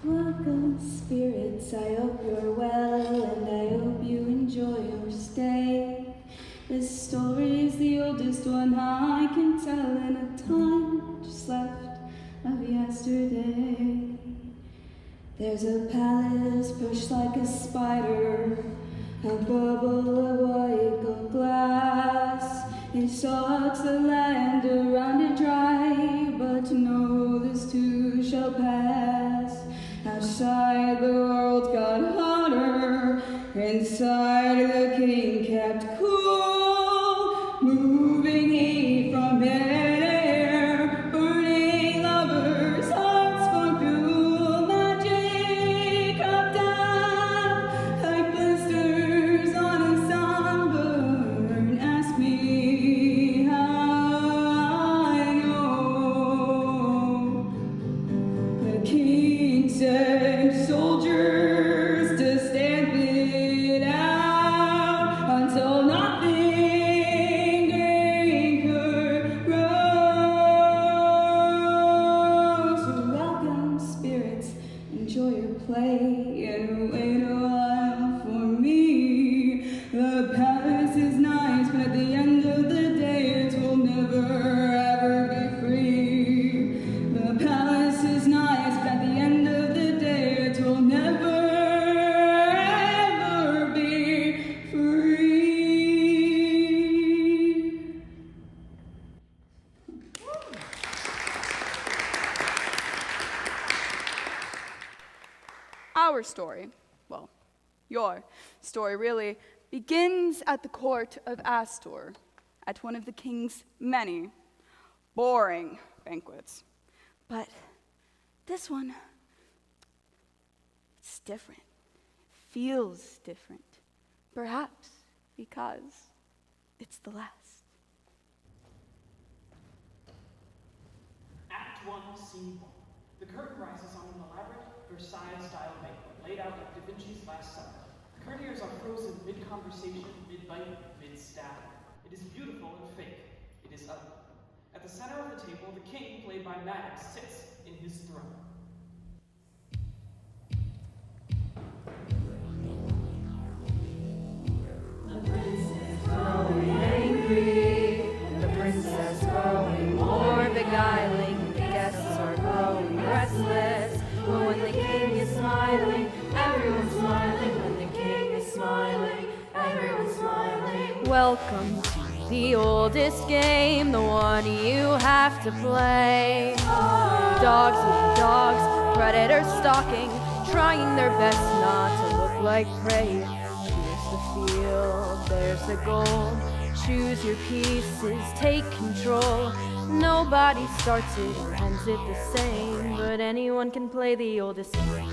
Welcome, spirits, I hope you're well, and I hope you enjoy your stay. This story is the oldest one I can tell in a time just left of yesterday. There's a palace pushed like a spider, a bubble of white gold glass. It sucks the land around it dry, but to know this too shall pass. Outside the world got hotter, inside the king kept cool, moving heat from mid-air, burning lovers' hearts from fuel, magic of death, like blisters on a sunburn. Ask me how I know. The king sent soldiers to stamp it out until nothing could grow. So welcome, spirits, enjoy your play and wait a while for me. The palace is nice, but at the end of the day it will never ever be free. The palace is nice, but at the end of the day it will never ever be free. Our story, well, your story really, begins at the court of Ator, at one of the king's many boring banquets. But this one, it's different. It feels different. Perhaps because it's the last. Act 1, Scene 1. The curtain rises on an elaborate Versailles-style banquet laid out like Da Vinci's Last Supper. The courtiers are frozen mid-conversation, mid-bite, mid-stab. It is beautiful and fake. It is ugly. At the center of the table, the king, played by MADDOX, sits in his throne. The princess growing angry, the princess growing more beguiling, the guests are growing restless, but when the king is smiling, everyone's smiling, when the king is smiling, everyone's smiling. Welcome to the oldest game, the one you have to play. Dogs eating dogs, predators stalking, trying their best not to look like prey. Here's the field, there's the goal. Choose your pieces, take control. Nobody starts it or ends it the same, but anyone can play the oldest game.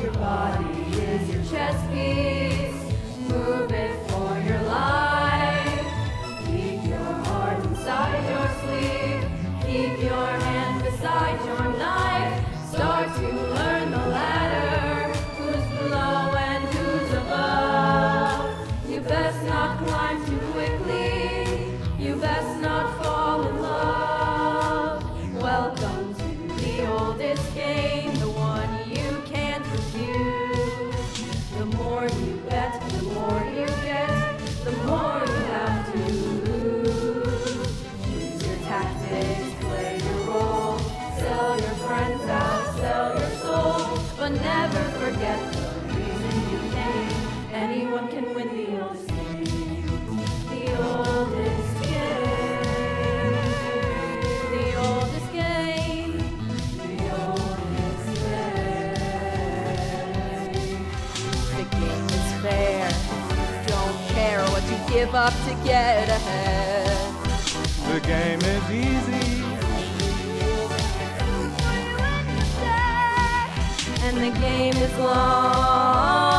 Your body is your chess piece. Move it for your life. Keep your heart inside your sleeve. Keep your hand beside your knife. Start to learn the ladder. Who's below and who's above. You best not climb too quickly. You best not fall in love. Welcome to the oldest game, the one you can't refuse. The more you bet, the more you get, the more you have to lose. Choose your tactics, play your role, sell your friends out, sell your soul, but never forget the reason you came. Anyone can win the oldest game, the oldest game, the oldest game, the oldest game. The game is fair, don't care what you give up to get ahead. The game is easy. And the game is long.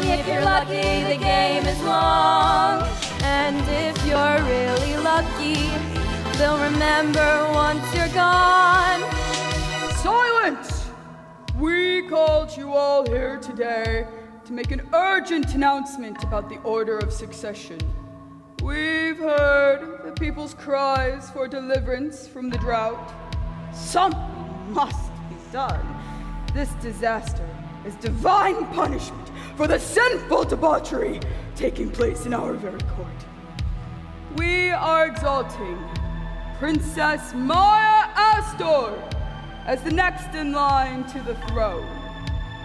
If you're lucky, the game is long. And if you're really lucky, they'll remember once you're gone. Silence! We called you all here today to make an urgent announcement about the order of succession. We've heard the people's cries for deliverance from the drought. Something must be done. This disaster is divine punishment for the sinful debauchery taking place in our very court. We are exalting Princess Maya Astor as the next in line to the throne.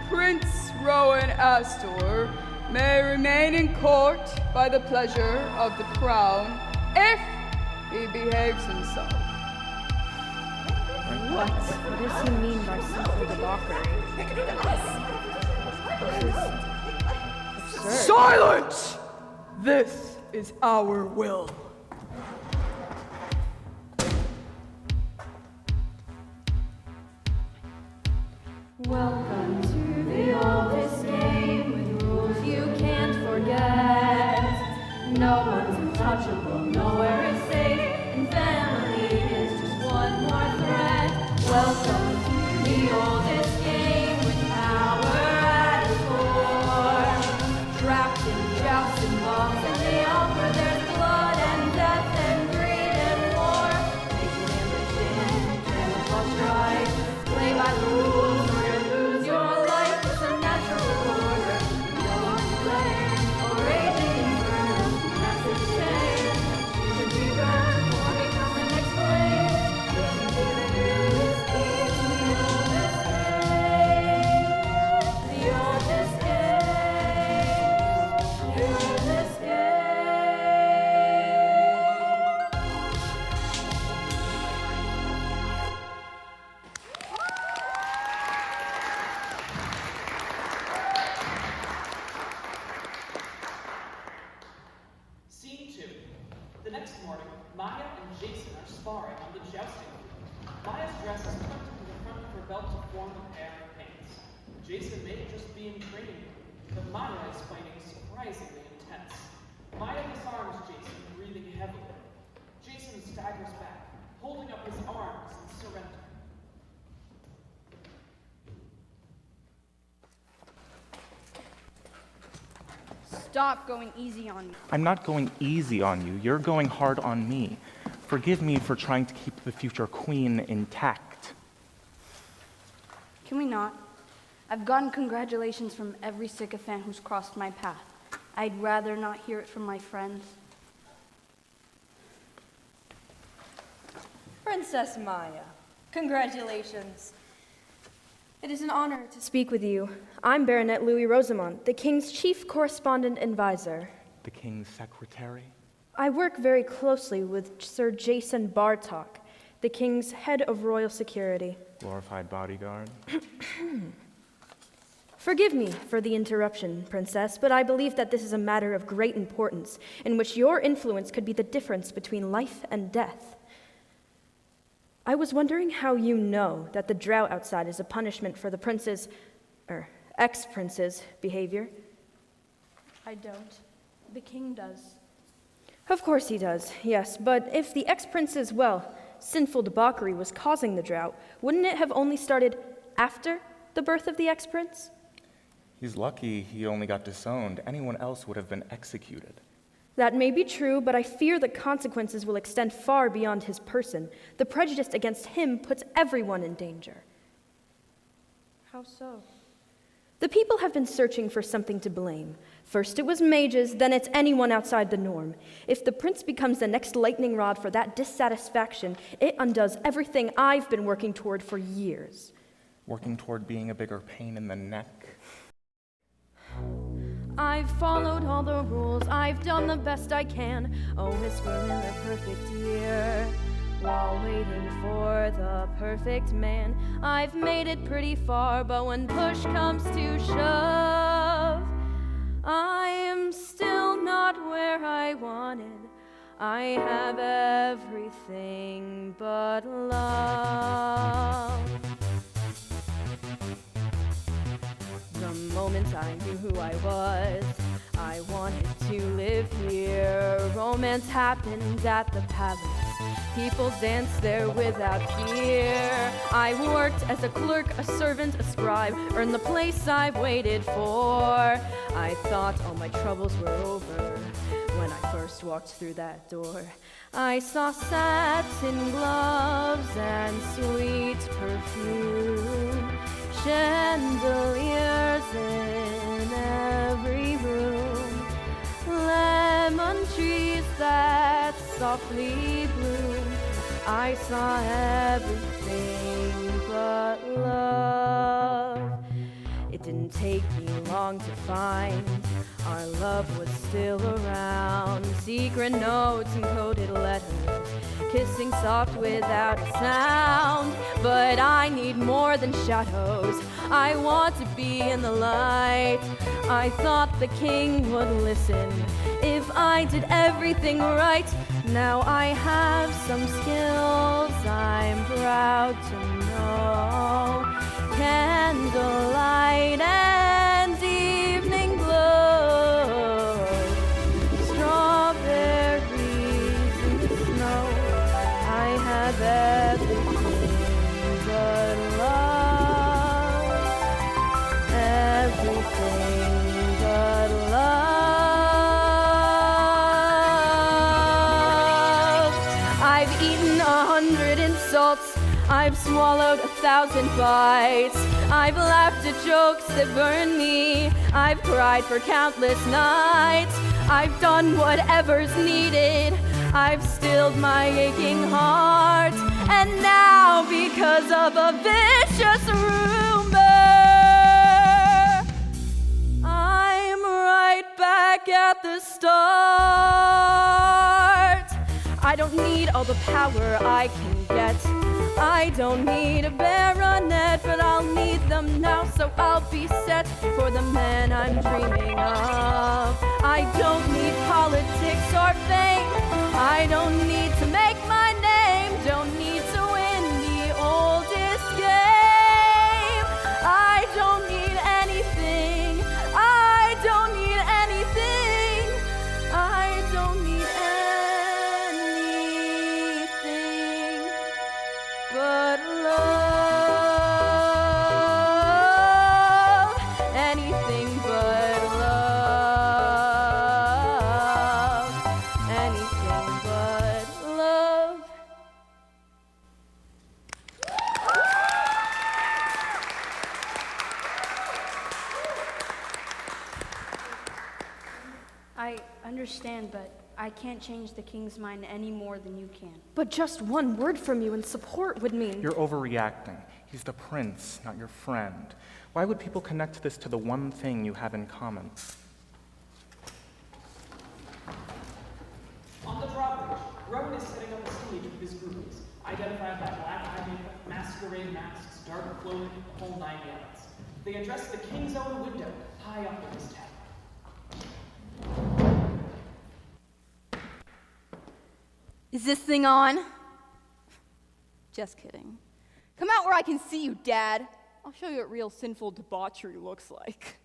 Prince Rowan Astor may remain in court by the pleasure of the crown if he behaves himself. What? What does he mean by sinful debauchery? This is absurd. Silence! This is our will. Welcome to the oldest game with rules you can't forget. No one's untouchable, nowhere is safe, and family is just one more threat. Welcome to the oldest game with power at its core. Trapped in jousts and bombs and beyond where there's blood and death and greed and war. Make an ambition, camouflage strike, play by the rules. The next morning, Maya and Jason are sparring on the jousting field. Maya's dress is tucked into the front of her belt to form a pair of pants. Jason may just be in training, but Maya is fighting surprisingly intense. Maya disarms Jason, breathing heavily. Jason staggers back, holding up his arms in surrender. Stop going easy on me. I'm not going easy on you. You're going hard on me. Forgive me for trying to keep the future queen intact. Can we not? I've gotten congratulations from every sycophant who's crossed my path. I'd rather not hear it from my friends. Princess Maya, congratulations. It is an honor to speak with you. I'm Baronet Louis Rosamond, the King's chief correspondent advisor. The king's secretary? I work very closely with Sir Jason Bartok, the King's head of royal security. Glorified bodyguard? Forgive me for the interruption, Princess, but I believe that this is a matter of great importance, in which your influence could be the difference between life and death. I was wondering how you know that the drought outside is a punishment for the ex-prince's behavior. I don't. The king does. Of course he does, yes, but if the ex-prince's, sinful debauchery was causing the drought, wouldn't it have only started after the birth of the ex-prince? He's lucky he only got disowned. Anyone else would have been executed. That may be true, but I fear the consequences will extend far beyond his person. The prejudice against him puts everyone in danger. How so? The people have been searching for something to blame. First it was mages, then it's anyone outside the norm. If the prince becomes the next lightning rod for that dissatisfaction, it undoes everything I've been working toward for years. Working toward being a bigger pain in the neck? I've followed all the rules, I've done the best I can. Oh, whisper in the perfect ear, while waiting for the perfect man. I've made it pretty far, but when push comes to shove, I am still not where I wanted. I have everything but love. The moment I knew who I was, I wanted to live here. Romance happened at the palace. People danced there without fear. I worked as a clerk, a servant, a scribe, earned the place I waited for. I thought all my troubles were over when I first walked through that door. I saw satin gloves and sweet perfume, chandeliers in every room, lemon trees that softly bloom. I saw everything but love. It didn't take me long to find our love was still around. Secret notes and coded letters, kissing soft without a sound. But I need more than shadows. I want to be in the light. I thought the king would listen if I did everything right. Now I have some skills I'm proud to know. Candlelight and evening glow, strawberries in the snow. I have everything but love, everything but love. I've eaten 100 insults, I've swallowed 1,000 bites. I've laughed at jokes that burn me. I've cried for countless nights. I've done whatever's needed. I've stilled my aching heart. And now, because of a vicious rumor, I'm right back at the start. I don't need all the power I can get. I don't need a baronet, but I'll need them now, so I'll be set for the man I'm dreaming of. I don't need politics or fame. I don't need to make my name. Don't need to win the oldest game. I don't need anything. I don't need anything. I don't need anything but love, anything but love, anything but love. I understand, but I can't change the king's mind any more than you can. But just one word from you in support would mean... You're overreacting. He's the prince, not your friend. Why would people connect this to the one thing you have in common? On the drawbridge, Rowan is setting up a stage with his groupies, identified by black eye makeup, masquerade masks, dark clothing, the whole 9 yards. They address the king's own window, high up in his tower. Is this thing on? Just kidding. Come out where I can see you, Dad. I'll show you what real sinful debauchery looks like.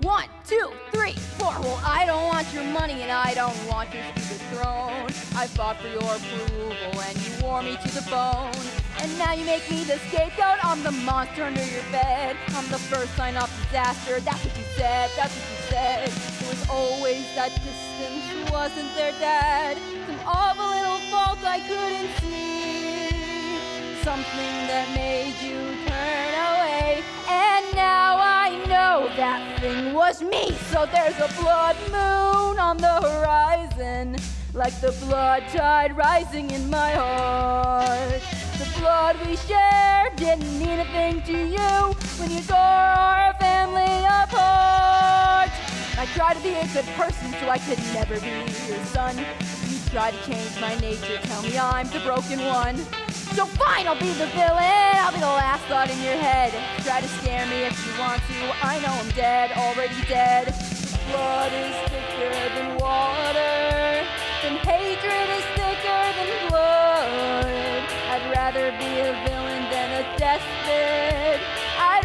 1, 2, 3, 4. Well, I don't want your money and I don't want your stupid throne. I fought for your approval and you wore me to the bone. And now you make me the scapegoat. I'm the monster under your bed. I'm the first sign of disaster. That's what you said. That's what you said. It was always that distance. Wasn't there, Dad? Some awful little fault I couldn't see. Something that made you turn away. And now I know that thing was me. So there's a blood moon on the horizon, like the blood tide rising in my heart. The blood we shared didn't mean a thing to you when you tore our family apart. I tried to be a good person so I could never be your son. You try to change my nature, tell me I'm the broken one. So fine, I'll be the villain, I'll be the last thought in your head. Try to scare me if you want to, I know I'm dead, already dead. Blood is thicker than water, and hatred is thicker than blood. I'd rather be a villain than a despot. I'd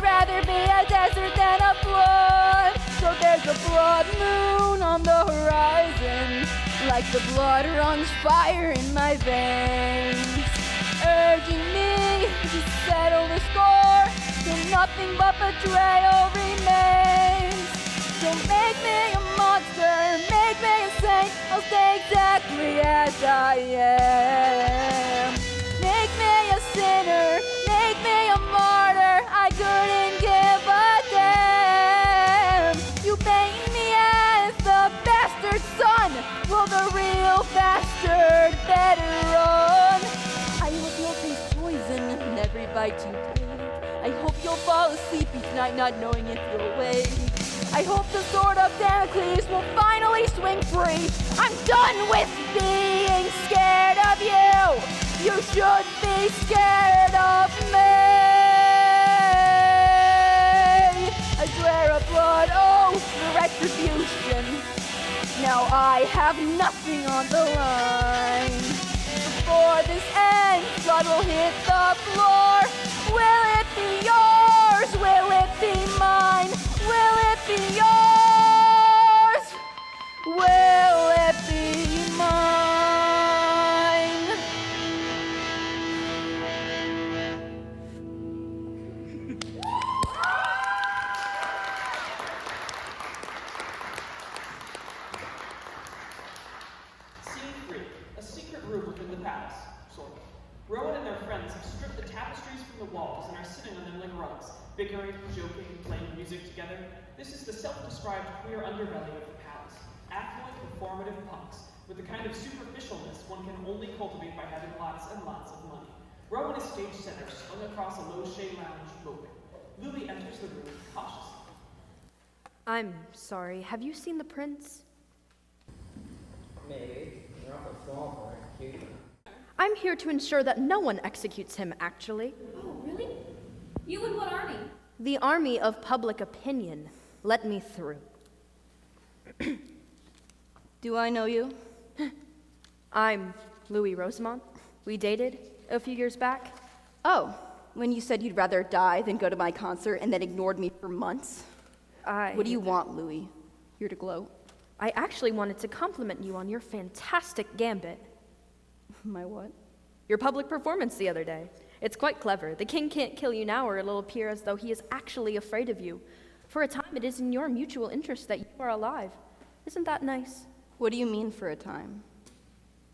a desert than a flood. So there's a blood moon on the horizon, like the blood runs fire in my veins, urging me to settle the score, till nothing but betrayal remains. So make me a monster, make me a saint, I'll stay exactly as I am. Make me a sinner, make me a martyr, I couldn't give a damn. You paint me as the bastard son, will the real bastard better run? I hope you'll taste poison in every bite you take. I hope you'll fall asleep each night not knowing if you'll wake. I hope the sword of Damocles will finally swing free. I'm done with being scared of you. You should be scared of me. I swear a blood oath for retribution. Now I have nothing on the line. Before this ends, blood will hit the floor. Will it be yours? Will it be mine? Will it be yours? Will it be mine? Scene 3. A secret room within the palace. Sort of. Rowan and their friends have stripped the tapestries from the walls and are sitting on them like rugs, bickering, joking, playing music together. This is the self-described queer underbelly of the palace. Affluent, performative punks, with the kind of superficialness one can only cultivate by having lots and lots of money. Rowan is stage center, slung across a low-shade lounge, moping. Louis enters the room cautiously. I'm sorry, have you seen the prince? Maybe. You're off a fall for execution. I'm here to ensure that no one executes him, actually. Oh, really? You and what army? The army of public opinion. Let me through. Do I know you? I'm Louis Rosemont. We dated a few years back. Oh, when you said you'd rather die than go to my concert and then ignored me for months. What do you want, Louis? Here to gloat? I actually wanted to compliment you on your fantastic gambit. My what? Your public performance the other day. It's quite clever. The king can't kill you now, or it'll appear as though he is actually afraid of you. For a time, it is in your mutual interest that you are alive. Isn't that nice? What do you mean for a time?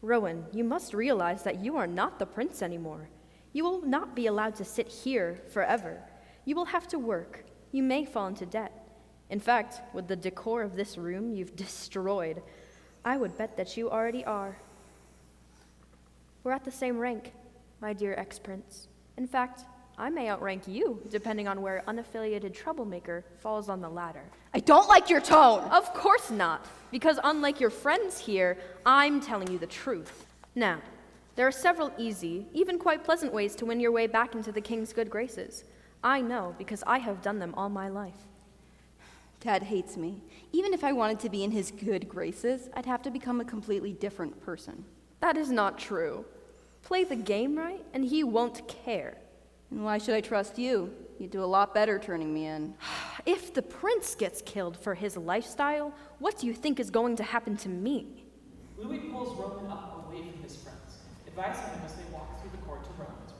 Rowan, you must realize that you are not the prince anymore. You will not be allowed to sit here forever. You will have to work. You may fall into debt. In fact, with the decor of this room you've destroyed, I would bet that you already are. We're at the same rank, my dear ex-prince. In fact, I may outrank you, depending on where unaffiliated troublemaker falls on the ladder. I don't like your tone! Of course not, because unlike your friends here, I'm telling you the truth. Now, there are several easy, even quite pleasant ways to win your way back into the king's good graces. I know, because I have done them all my life. Dad hates me. Even if I wanted to be in his good graces, I'd have to become a completely different person. That is not true. Play the game right, and he won't care. And why should I trust you? You'd do a lot better turning me in. If the prince gets killed for his lifestyle, what do you think is going to happen to me? Louis pulls Rowan up away from his friends, advising him as they walk through the court to Rowan's room.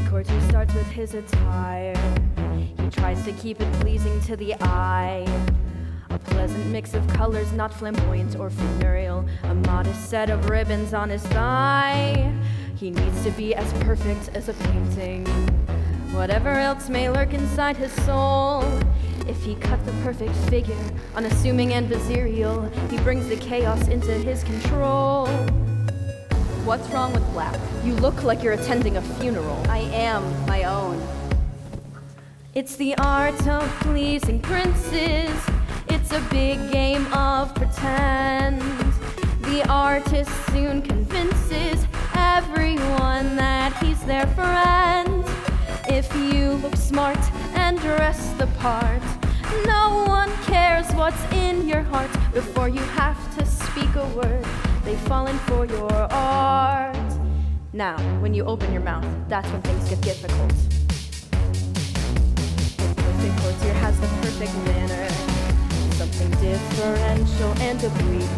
Courtier starts with his attire. He tries to keep it pleasing to the eye. A pleasant mix of colors, not flamboyant or funereal. A modest set of ribbons on his thigh. He needs to be as perfect as a painting. Whatever else may lurk inside his soul. If he cut the perfect figure, unassuming and vizierial, he brings the chaos into his control. What's wrong with black? You look like you're attending a funeral. I am my own. It's the art of pleasing princes. It's a big game of pretend. The artist soon convinces everyone that he's their friend. If you look smart and dress the part, No one cares what's in your heart before you have to speak a word. They've fallen for your art. Now, when you open your mouth, that's when things get difficult. The perfect courtier has the perfect manner, something differential and oblique.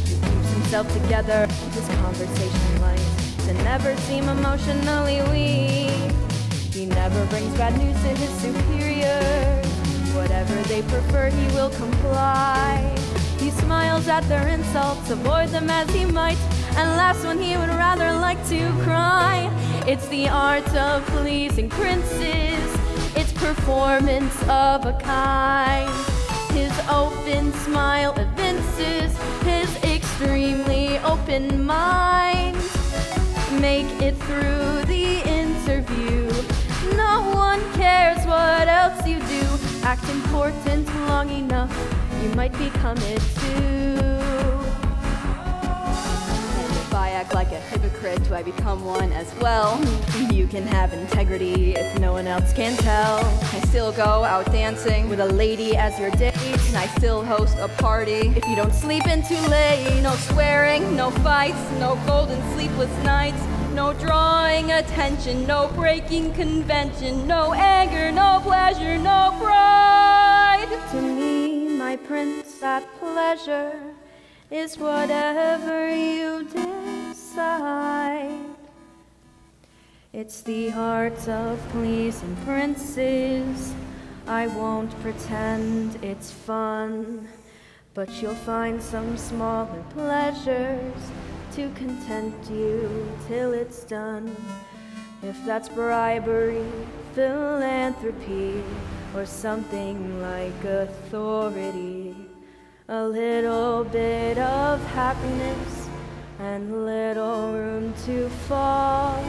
He keeps himself together, his conversation light, to never seem emotionally weak. He never brings bad news to his superiors. Whatever they prefer, he will comply. He smiles at their insults, avoid them as he might, and laughs when he would rather like to cry. It's the art of pleasing princes, it's performance of a kind. His open smile evinces his extremely open mind. Make it through the interview. No one cares what else you do. Act important long enough, you might become it too. And if I act like a hypocrite, do I become one as well? You can have integrity if no one else can tell. I still go out dancing with a lady as your date, and I still host a party if you don't sleep in too late. No swearing, no fights, no golden sleepless nights, no drawing attention, no breaking convention, no anger, no pleasure, no pride. To me, my prince, that pleasure is whatever you decide. It's the art of pleasing princes. I won't pretend it's fun, but you'll find some smaller pleasures to content you till it's done. If that's bribery, philanthropy, or something like authority, a little bit of happiness and little room to fall.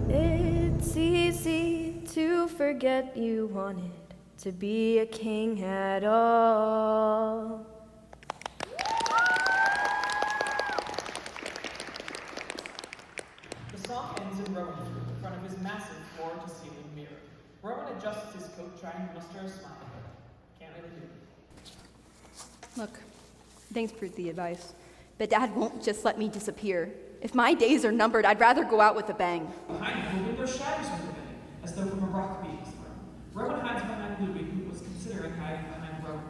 It's easy to forget you wanted to be a king at all. The song ends in Rowan's room in front of his massive floor-to-ceiling mirror. Rowan adjusts his coat, trying to muster a smile. Can't really do it. Look, thanks for the advice, but Dad won't just let me disappear. If my days are numbered, I'd rather go out with a bang. Behind him, the window shatters from the beginning, as though from a rock being thrown. Rowan hides behind Louis, who was considering hiding behind Rowan.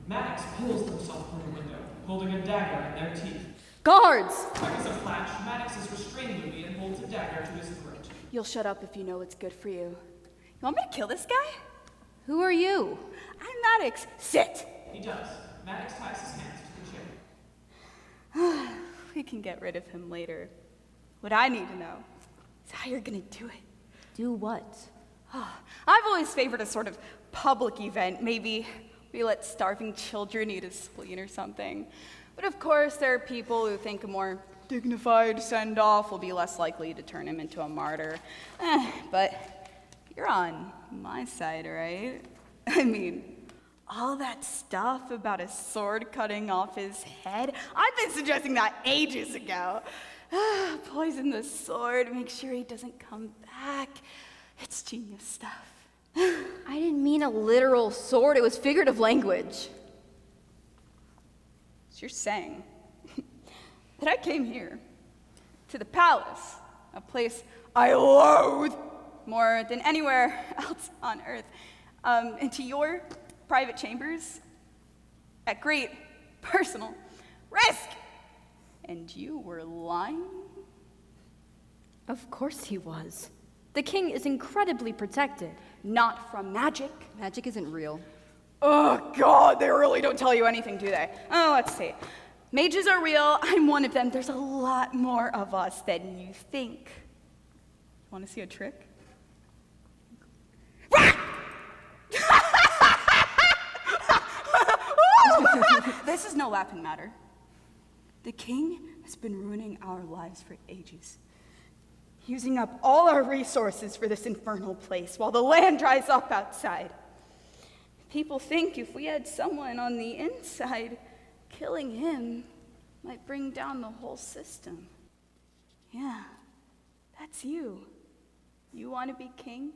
MADDOX pulls themselves from the window, holding a dagger in their teeth. Guards! Quick as a flash, MADDOX has restrained Louis and holds a dagger to his throat. You'll shut up if you know what's good for you. You want me to kill this guy? Who are you? I'm MADDOX. Sit! He does. MADDOX ties his hands to the chair. We can get rid of him later. What I need to know is how you're gonna do it. Do what? I've always favored a sort of public event. Maybe we let starving children eat a spleen or something. But of course, there are people who think a more dignified send-off will be less likely to turn him into a martyr. But you're on my side, right? I mean, all that stuff about a sword cutting off his head, I've been suggesting that ages ago. Poison the sword, make sure he doesn't come back. It's genius stuff. I didn't mean a literal sword, it was figurative language. So you're saying that I came here to the palace, a place I loathe more than anywhere else on earth, into your private chambers at great personal risk. And you were lying? Of course he was. The king is incredibly protected. Not from magic. Magic isn't real. Oh, God, they really don't tell you anything, do they? Oh, let's see. Mages are real. I'm one of them. There's a lot more of us than you think. Want to see a trick? This is no laughing matter. The king has been ruining our lives for ages, using up all our resources for this infernal place while the land dries up outside. People think if we had someone on the inside, killing him might bring down the whole system. Yeah, that's you. You want to be king?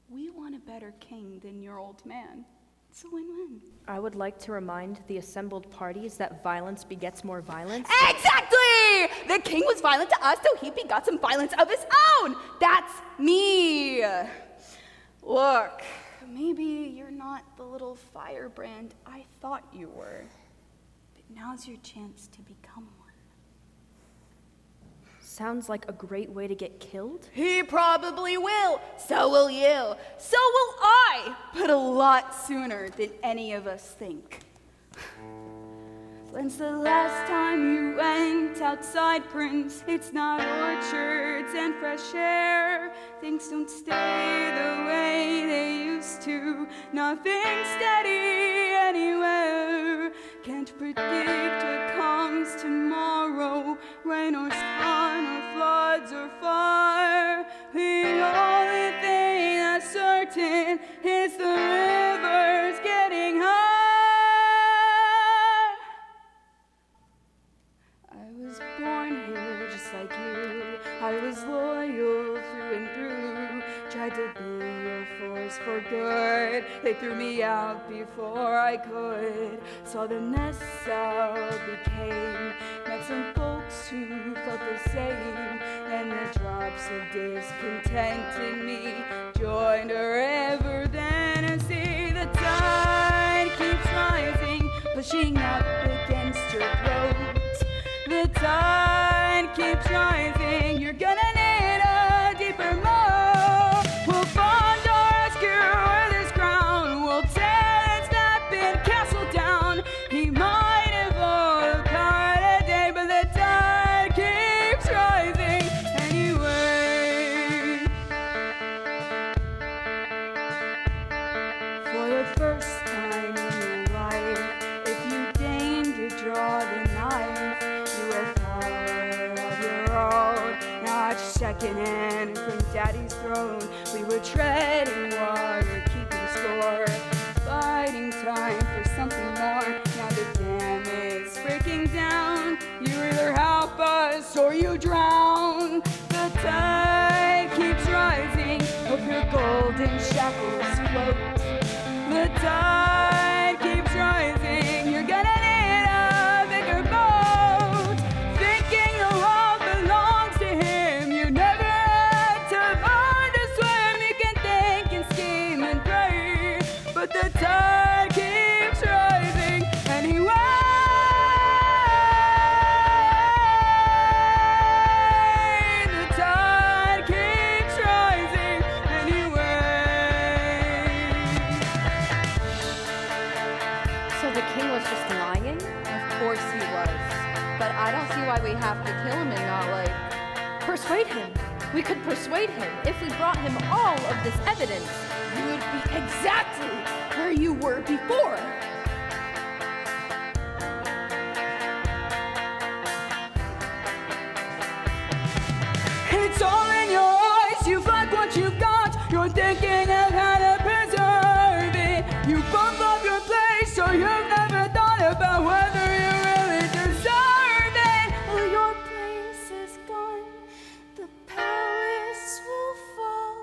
We want a better king than your old man. It's a win-win. I would like to remind the assembled parties that violence begets more violence. Exactly! The king was violent to us, so he begot some violence of his own. That's me. Look, maybe you're not the little firebrand I thought you were, but now's your chance to become one. Sounds like a great way to get killed. He probably will. So will you. So will I. But a lot sooner than any of us think. When's the last time you went outside, Prince? It's not orchards and fresh air. Things don't stay the way they used to. Nothing's steady anywhere. Can't predict what comes tomorrow. Rain or sun or floods or fire. The only thing that's certain is the river's getting high. I was born here just like you. I was loyal through and through. Tried to be a force for good. They threw me out before I could. Saw the mess I became. Met some folks who felt the same. And the drops of discontent in me joined a river then and see the tide keeps rising, pushing up against your throat. The tide keeps rising, you're gonna need a deeper moat. We'll find our rescue with this crown. We'll tear its mapping castle down. He might have all the power today, but the tide keeps rising anyway. For the first time in your life, if you deign to draw the knife, second hand from Daddy's throne. We were treading water, keeping score, biding time for something more. Now the dam is breaking down. You either help us or you drown. The tide keeps rising, hope your golden shackles float. The tide keeps rising, you're gonna need a bigger boat. Thinking the world belongs to him. You never had to learn to swim. You can think and scheme and pray, but the tide keeps rising anyway. The tide keeps rising anyway. So the king was just lying? Of course he was. But I don't see why we have to kill him and not, like... Persuade him. We could persuade him if we brought him all of this evidence. You would be exactly where you were before. It's all in your eyes. You like what you've got. You're thinking of how to preserve it. You both love your place, so you've never thought about whether you really deserve it. Or your place is gone. The palace will fall.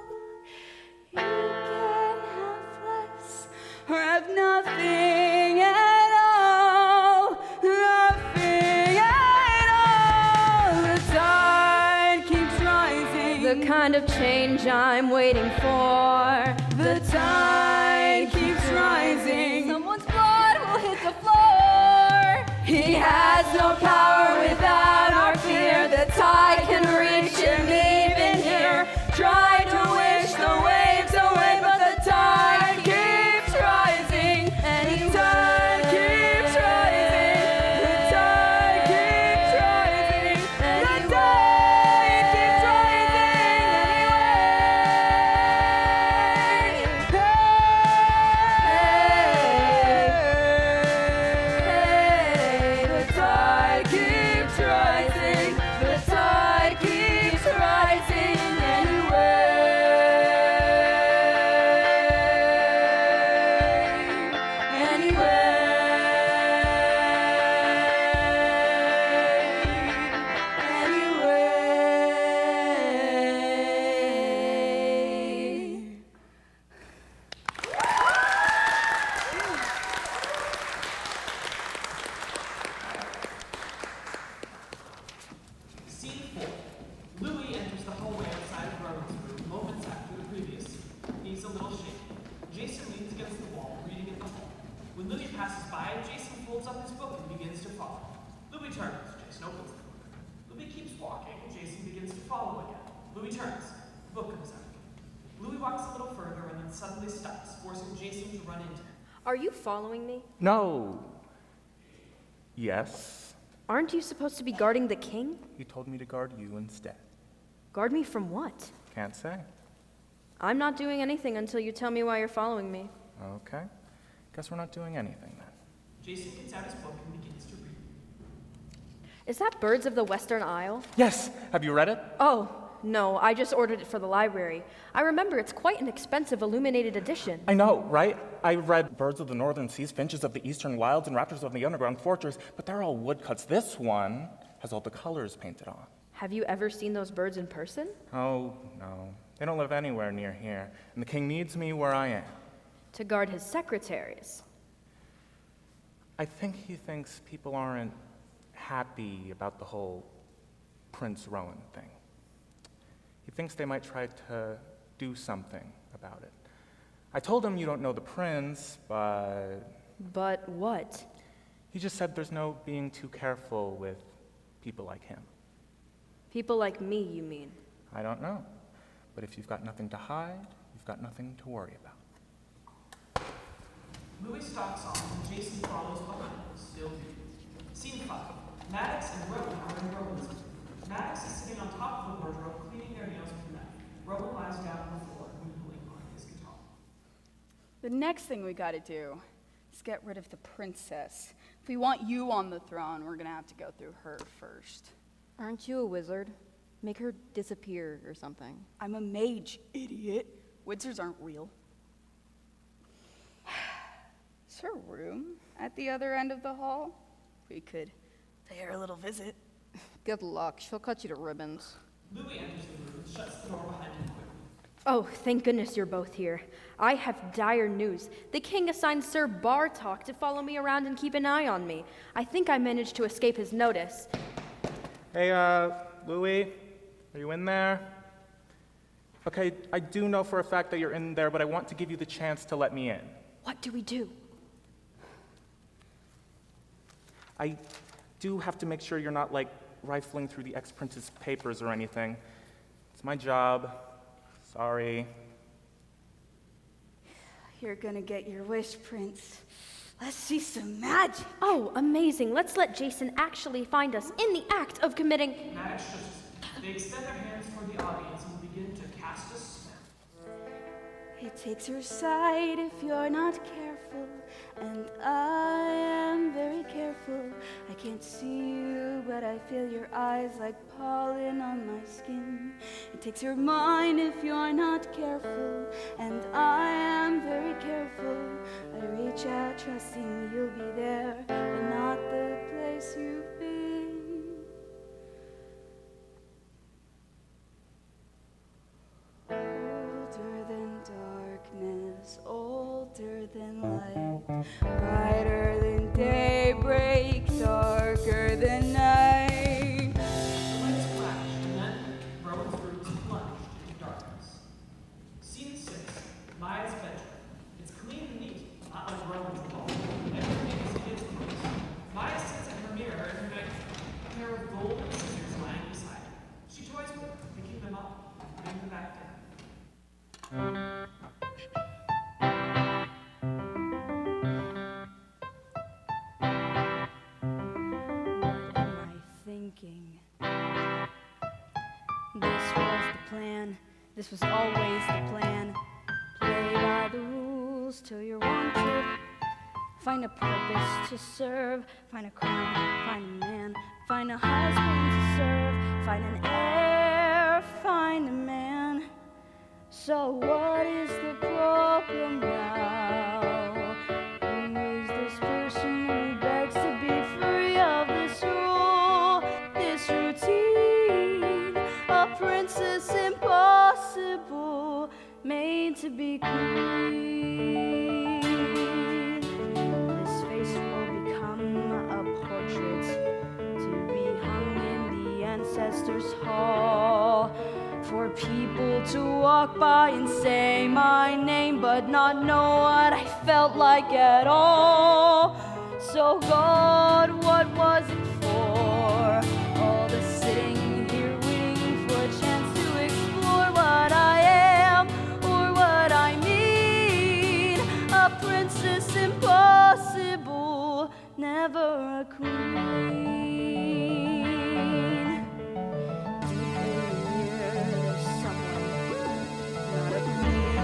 You can have less or have nothing at all. Nothing at all. The tide keeps rising. The kind of change I'm waiting for. The tide keeps rising. Someone's blood will hit the floor. He has no power without our fear. The tide can reach him even here. Try to wish the waves away, but the tide keeps rising. And the tide keeps rising. The tide keeps rising. The tide keeps rising anyway. Hey, the tide keeps rising. Scene 4. Louis enters the hallway outside of Rowan's room moments after the previous. He's a little shaky. Jason leans against the wall, reading in the hall. When Louis passes by, Jason folds up his book and begins to follow. Louis turns. Jason opens the book. Louis keeps walking. Jason begins to follow again. Louis turns. The book comes out. Louis walks a little further and then suddenly stops, forcing Jason to run into him. Are you following me? No. Yes. Aren't you supposed to be guarding the king? He told me to guard you instead. Guard me from what? Can't say. I'm not doing anything until you tell me why you're following me. Okay. Guess we're not doing anything then. Jason gets out his book and begins to read. Is that Birds of the Western Isle? Yes! Have you read it? Oh, no, I just ordered it for the library. I remember it's quite an expensive illuminated edition. I know, right? I read Birds of the Northern Seas, Finches of the Eastern Wilds, and Raptors of the Underground Fortress, but they're all woodcuts. This one has all the colors painted on. Have you ever seen those birds in person? Oh, no. They don't live anywhere near here, and the king needs me where I am. To guard his secretaries. I think he thinks people aren't happy about the whole Prince Rowan thing. He thinks they might try to do something about it. I told him you don't know the prince, but... But what? He just said there's no being too careful with people like him. People like me, you mean? I don't know. But if you've got nothing to hide, you've got nothing to worry about. Louis stalks on, and Jason follows behind, still reading. Scene 5. MADDOX and Rowan are in Rowan's room. MADDOX is sitting on top of the wardrobe, cleaning their nails with a knife. Rowan lies down on the floor, wiggling on his guitar. The next thing we gotta do is get rid of the princess. If we want you on the throne, we're gonna have to go through her first. Aren't you a wizard? Make her disappear or something. I'm a mage, idiot. Wizards aren't real. Is her room at the other end of the hall? We could pay her a little visit. Good luck. She'll cut you to ribbons. Louis enters the room and shuts the door behind him quickly. Oh, thank goodness you're both here. I have dire news. The king assigned Sir Bartok to follow me around and keep an eye on me. I think I managed to escape his notice. Hey, Louis, are you in there? Okay, I do know for a fact that you're in there, but I want to give you the chance to let me in. What do we do? I do have to make sure you're not, like, rifling through the ex-prince's papers or anything. It's my job. Sorry. You're gonna get your wish, Prince. Let's see some magic. Oh, amazing. Let's let Jason actually find us in the act of committing... MADDOX shushes. They extend their hands toward the audience and begin to cast a spell. It takes your side if you're not careful, and I am very careful. I can't see you, but I feel your eyes like pollen on my skin. It takes your mind if you're not careful, and I am very careful. I reach out trusting you'll be there, and not the place you've been. Older than darkness, older than light, brighter than daybreak, darker than night. The lights flash, and then Rowan's room is plunged into darkness. Scene 6. Maya's bedroom. It's clean and neat, not like Rowan's at all. Everything is in its place. Maya sits at her mirror every night, a pair of golden scissors lying beside her. She toys with them, picking them up, putting them back down. What am I thinking? This was the plan. This was always the plan. Play by the rules till you're wanted. Find a purpose to serve. Find a crown. Find a man. Find a husband to serve. Find an heir. Find a man. So what is the problem now? Who is this person who begs to be free of this rule, this routine? A princess impossible, made to be queen. This face will become a portrait to be hung in the ancestors' master's hall. For people to walk by and say my name, but not know what I felt like at all. So God, what was it for? All the sitting here waiting for a chance to explore what I am or what I mean. A princess impossible, never a queen.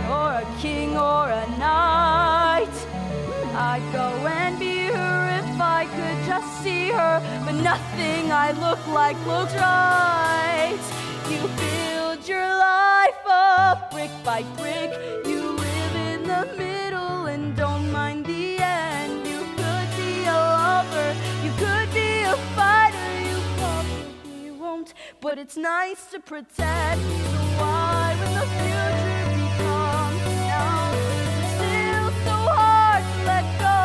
Or a king or a knight, I'd go and be her if I could just see her, but nothing I look like looks right. You build your life up brick by brick, you live in the middle and don't mind the end. You could be a lover, you could be a fighter, you probably won't, but it's nice to pretend. So why when the future becomes now, it's still so hard to let go?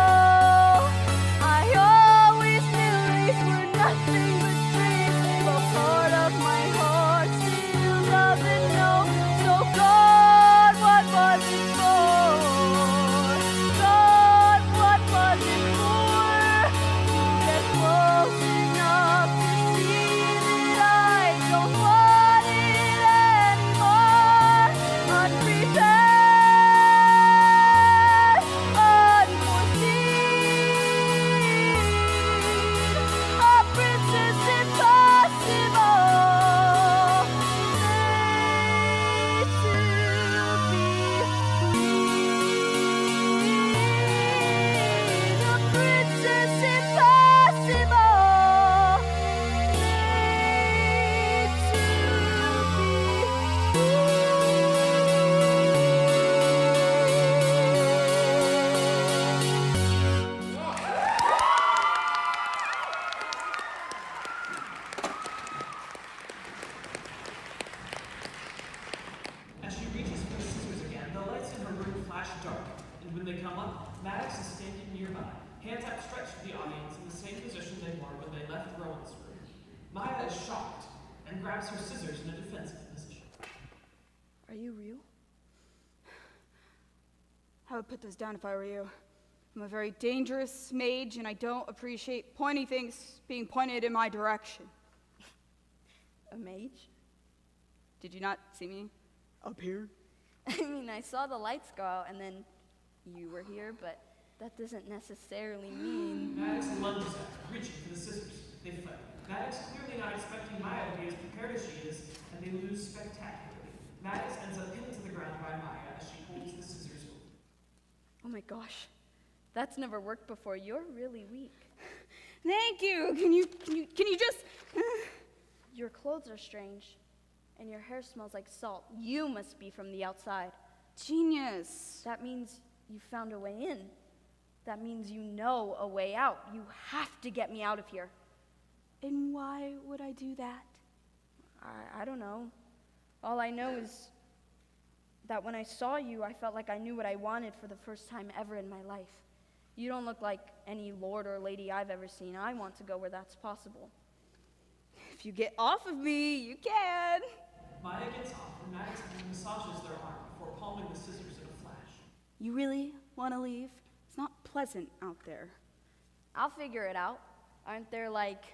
I always knew these were nothing but dreams, but part of my heart still doesn't know. So God, what was it for? God, what was it for? To get close enough to see that I don't want it anymore. Unprepared, unforeseen, a princess impossible, made to be queen. A princess impossible, made to be As she reaches for the scissors again, the lights in her room flash dark, and when they come up, MADDOX is standing nearby, hands outstretched to the audience in the same position they were when they left Rowan's room. Maya is shocked and grabs her scissors in a defensive position. Are you real? I would put those down if I were you. I'm a very dangerous mage, and I don't appreciate pointy things being pointed in my direction. a mage. Did you not see me up here? I mean, I saw the lights go out and then you were here, but that doesn't necessarily mean... MADDOX lunges at her, reaching for the scissors. They fight. MADDOX clearly not expecting Maya to be as prepared as she is, and they lose spectacularly. MADDOX ends up pinned to the ground by Maya as she holds the scissors over. Oh my gosh, that's never worked before. You're really weak. Thank you. Can you just... Your clothes are strange, and your hair smells like salt. You must be from the outside. Genius. That means you found a way in. That means you know a way out. You have to get me out of here. And why would I do that? I don't know. All I know is that when I saw you, I felt like I knew what I wanted for the first time ever in my life. You don't look like any lord or lady I've ever seen. I want to go where that's possible. If you get off of me, you can. Maya gets off, and MADDOX massages their arm before palming the scissors in a flash. You really want to leave? It's not pleasant out there. I'll figure it out. Aren't there like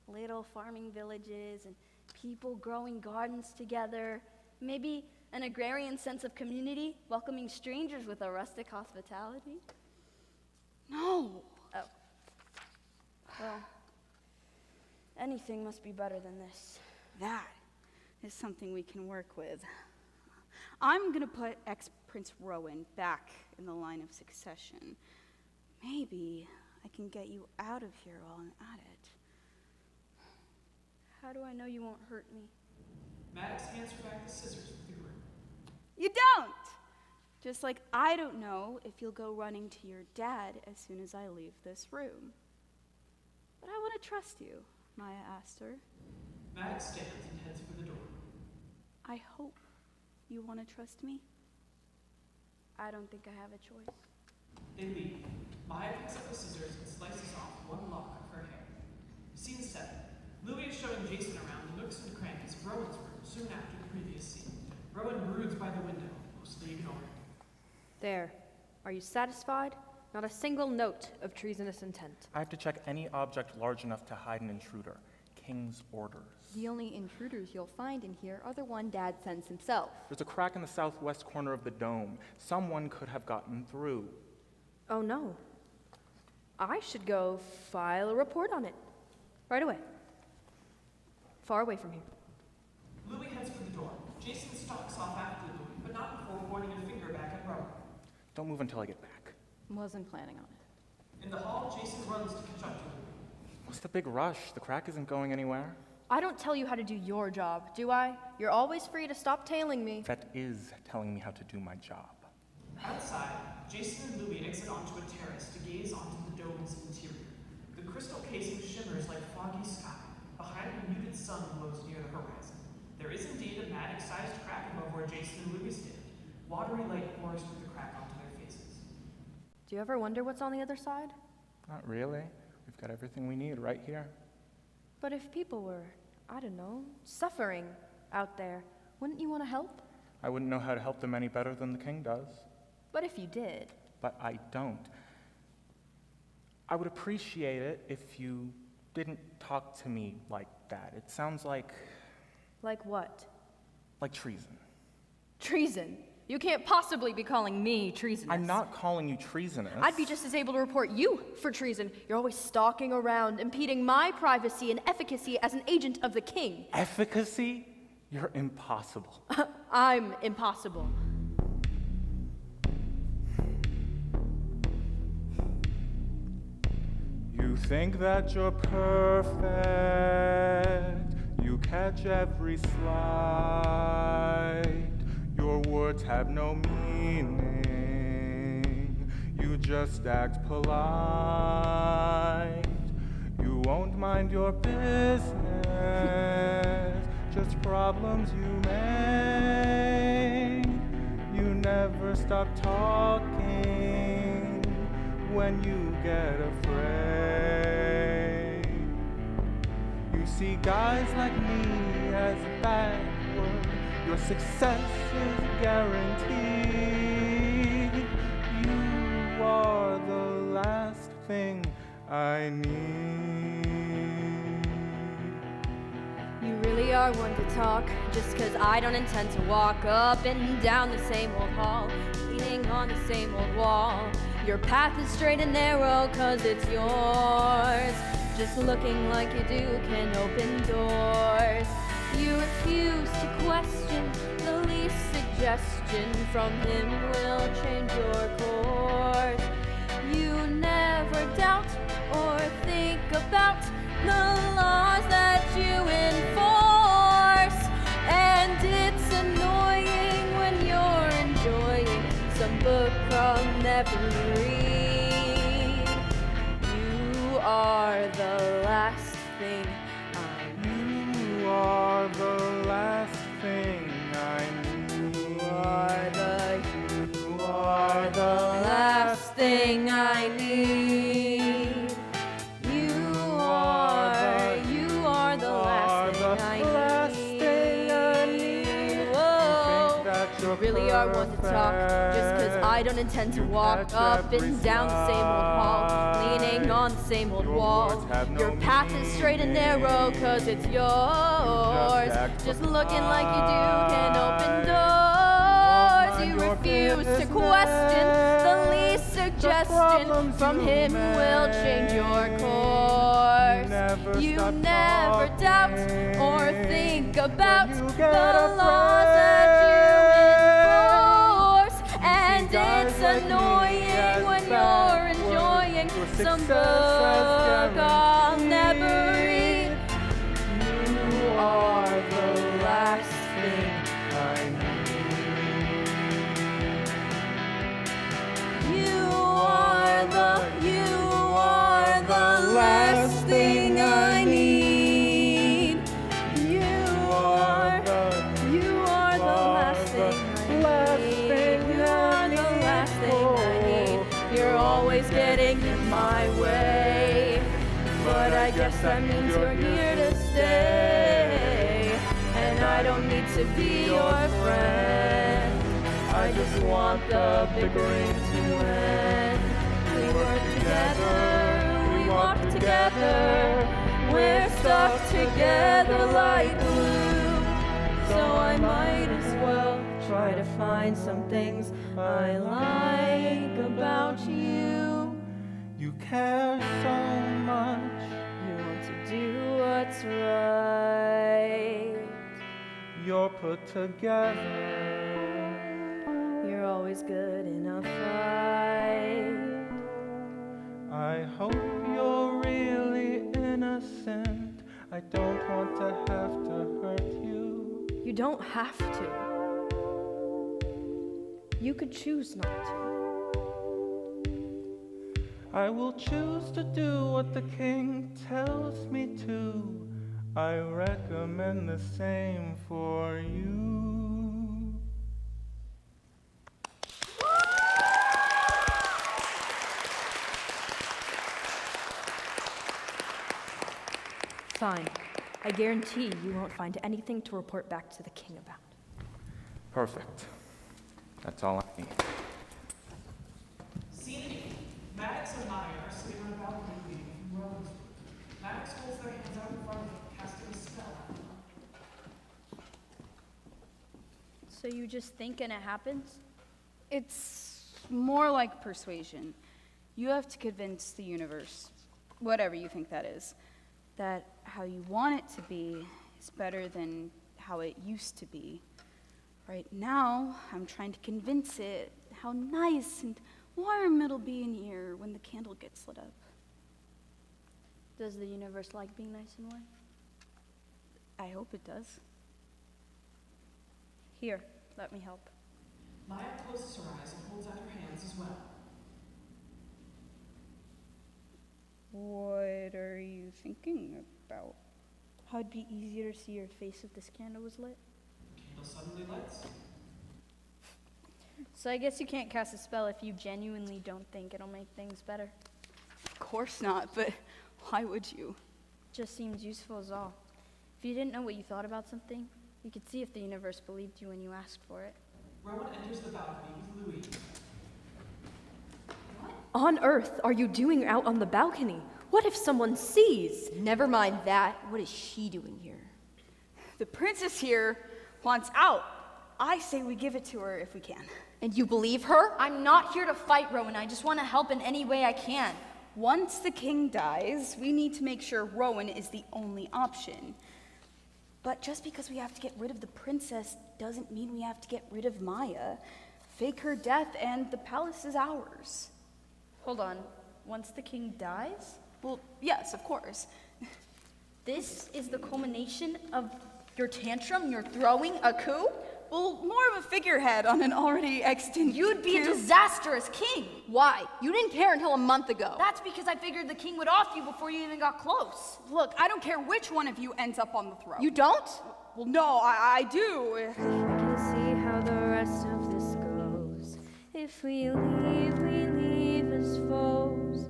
little farming villages and people growing gardens together? Maybe an agrarian sense of community, welcoming strangers with a rustic hospitality? No. Oh. Well, anything must be better than this. That is something we can work with. I'm going to put ex-Prince Rowan back in the line of succession. Maybe I can get you out of here while I'm at it. How do I know you won't hurt me? MADDOX hands her back the scissors with the groom. You don't! Just like I don't know if you'll go running to your dad as soon as I leave this room. But I want to trust you, Maya asked her. MADDOX stands and heads for the door. I hope you want to trust me. I don't think I have a choice. They leave. Maya picks up the scissors and slices off one lock of her hair. Scene 7. Louis is showing Jason around the nooks Rowan broods by the window, mostly ignored. There. Are you satisfied? Not a single note of treasonous intent. I have to check any object large enough to hide an intruder. King's orders. The only intruders you'll find in here are the one Dad sends himself. There's a crack in the southwest corner of the dome. Someone could have gotten through. Oh no. I should go file a report on it. Right away. Far away from here. Louis heads for the door. Jason stalks off after Louis, but not before pointing a finger back at Rowan. Don't move until I get back. Wasn't planning on it. In the hall, Jason runs to catch up to Louis. What's the big rush? The crack isn't going anywhere. I don't tell you how to do your job, do I? You're always free to stop tailing me. That is telling me how to do my job. Outside, Jason and Louis exit onto a terrace to gaze onto the dome's interior. The crystal casing shimmers like foggy sky. Behind a muted sun glows near the horizon. There is indeed a MADDOX-sized crack above where Jason and Louis stand. Watery light pours through the crack onto their faces. Do you ever wonder what's on the other side? Not really. We've got everything we need right here. But if people were, I don't know, suffering out there, wouldn't you want to help? I wouldn't know how to help them any better than the king does. But if you did. But I don't. I would appreciate it if you didn't talk to me like that. It sounds like... Like what? Like treason. Treason? You can't possibly be calling me treasonous. I'm not calling you treasonous. I'd be just as able to report you for treason. You're always stalking around, impeding my privacy and efficacy as an agent of the king. Efficacy? You're impossible. I'm impossible. You think that you're perfect, you catch every slide. Your words have no meaning, you just act polite. You won't mind your business, just problems you make. You never stop talking when you get afraid. You see guys like me as backward, your success is guaranteed. You are the last thing I need. You really are one to talk, just 'cause I don't intend to walk up and down the same old hall, leaning on the same old wall. Your path is straight and narrow 'cause it's yours. Just looking like you do can open doors. You refuse to question, the least suggestion from him will change your course. You never doubt or think about the laws that you enforce. And it's annoying when you're enjoying some book I'll never read. You are the last thing I need. You are the last thing I need. You are the last thing I need. You are the last thing I need. Whoa. You really are one to talk, just 'cause I don't intend to walk up and down the same old hall, leaning on the same old wall. Your path is straight and narrow 'cause it's yours. Just looking like you do can open doors. You refuse to question, the least suggestion from him will change your course. You never doubt or think about the laws that you enforce. And it's annoying when you're enjoying some book I'll never read. You are the last thing I need. You are the last thing I need. You are the last thing I need. You are the last thing I need. You're always getting in my way, but I guess that means you're here to stay. And I don't don't need to be your friend. I just want the bickering to end. We work together, we walk together. We're stuck together like glue. So I might as well try to find some things I like about you. You care so much. You want to do what's right. You're put together. You're always good in a fight. I hope you're really innocent. I don't want to have to hurt you. You don't have to. You could choose not to. I will choose to do what the king tells me to. I recommend the same for you. Fine. I guarantee you won't find anything to report back to the king about. Perfect. That's all I need. Scene 8. MADDOX and Maya are sitting on a balcony waiting from Rowan's room. MADDOX holds their hands out in front of them, casting a spell at them. So you just think and it happens? It's more like persuasion. You have to convince the universe, whatever you think that is, that how you want it to be is better than how it used to be. Right now, I'm trying to convince it how nice and warm it'll be in here when the candle gets lit up. Does the universe like being nice and warm? I hope it does. Here, let me help. Maya closes her eyes and holds out her hands as well. What are you thinking about? How it'd be easier to see your face if this candle was lit? The candle suddenly lights. So I guess you can't cast a spell if you genuinely don't think it'll make things better. Of course not, but why would you? Just seems useful is all. If you didn't know what you thought about something, you could see if the universe believed you when you asked for it. Rowan enters the balcony with Louis. On earth are you doing out on the balcony? What if someone sees? Never mind that. What is she doing here? The princess here wants out. I say we give it to her if we can. And you believe her? I'm not here to fight, Rowan. I just want to help in any way I can. Once the king dies, we need to make sure Rowan is the only option. But just because we have to get rid of the princess doesn't mean we have to get rid of Maya. Fake her death and the palace is ours. Hold on. Once the king dies? Well, yes, of course. This is the culmination of your tantrum? You're throwing a coup? Well, more of a figurehead on an already extant You'd be a coup. disaster as king. Why? You didn't care until a month ago. That's because I figured the king would off you before you even got close. Look, I don't care which one of you ends up on the throne. You don't? Well, no, I do. I can see how the rest of this goes. If we leave as foes.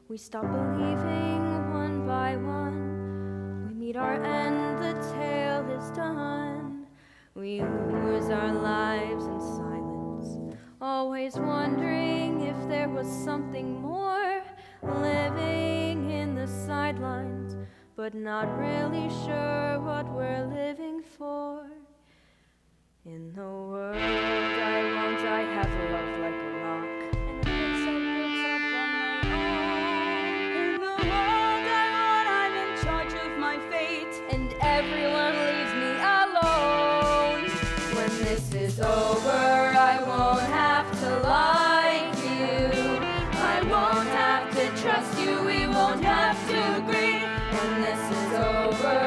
We stop believing one by one. We meet our end, the tale is done. We lose our lives in silence, always wondering if there was something more. Living in the sidelines, but not really sure what we're living for. In the world I want, I have love like a rock. And it's up on my own. In the world I want, I'm in charge of my fate. And everyone leaves me alone. When this is over, I won't have to like you. I won't have to trust you, we won't have to agree. When this is over,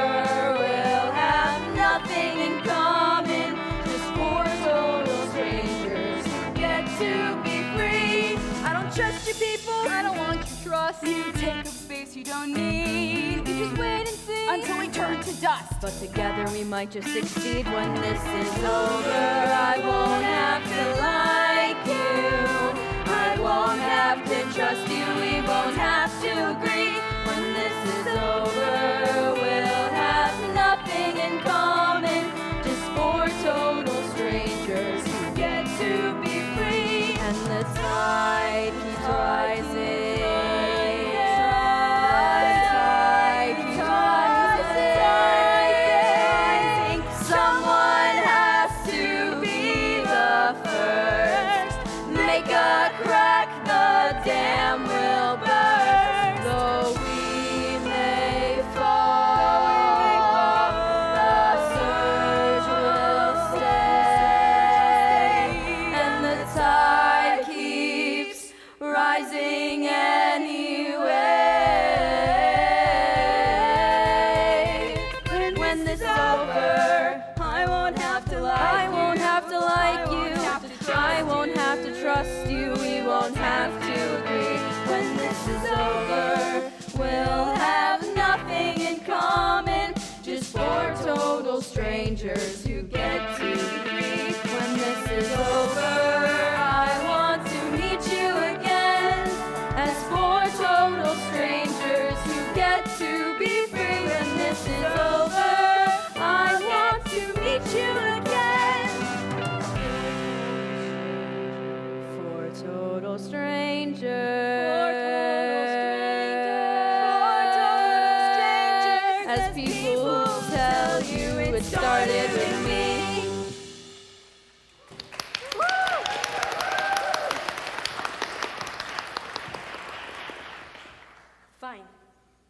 we'll have nothing in common. Just four total strangers get to be free. I don't trust you people, I don't want your trust. You take up space you don't need. You just wait and see until we turn to dust. But together we might just succeed. When this is over, I won't have to like you. I won't have to trust you, we won't have to agree. When this is over, we'll have nothing in common. Just is over, we'll have nothing in common, just four total strangers who get to be free. When this is over, I want to meet you again, as four total strangers who get to be free. When this is over, I want to meet you again. Four total strangers. As people will tell you, it started with me. Fine.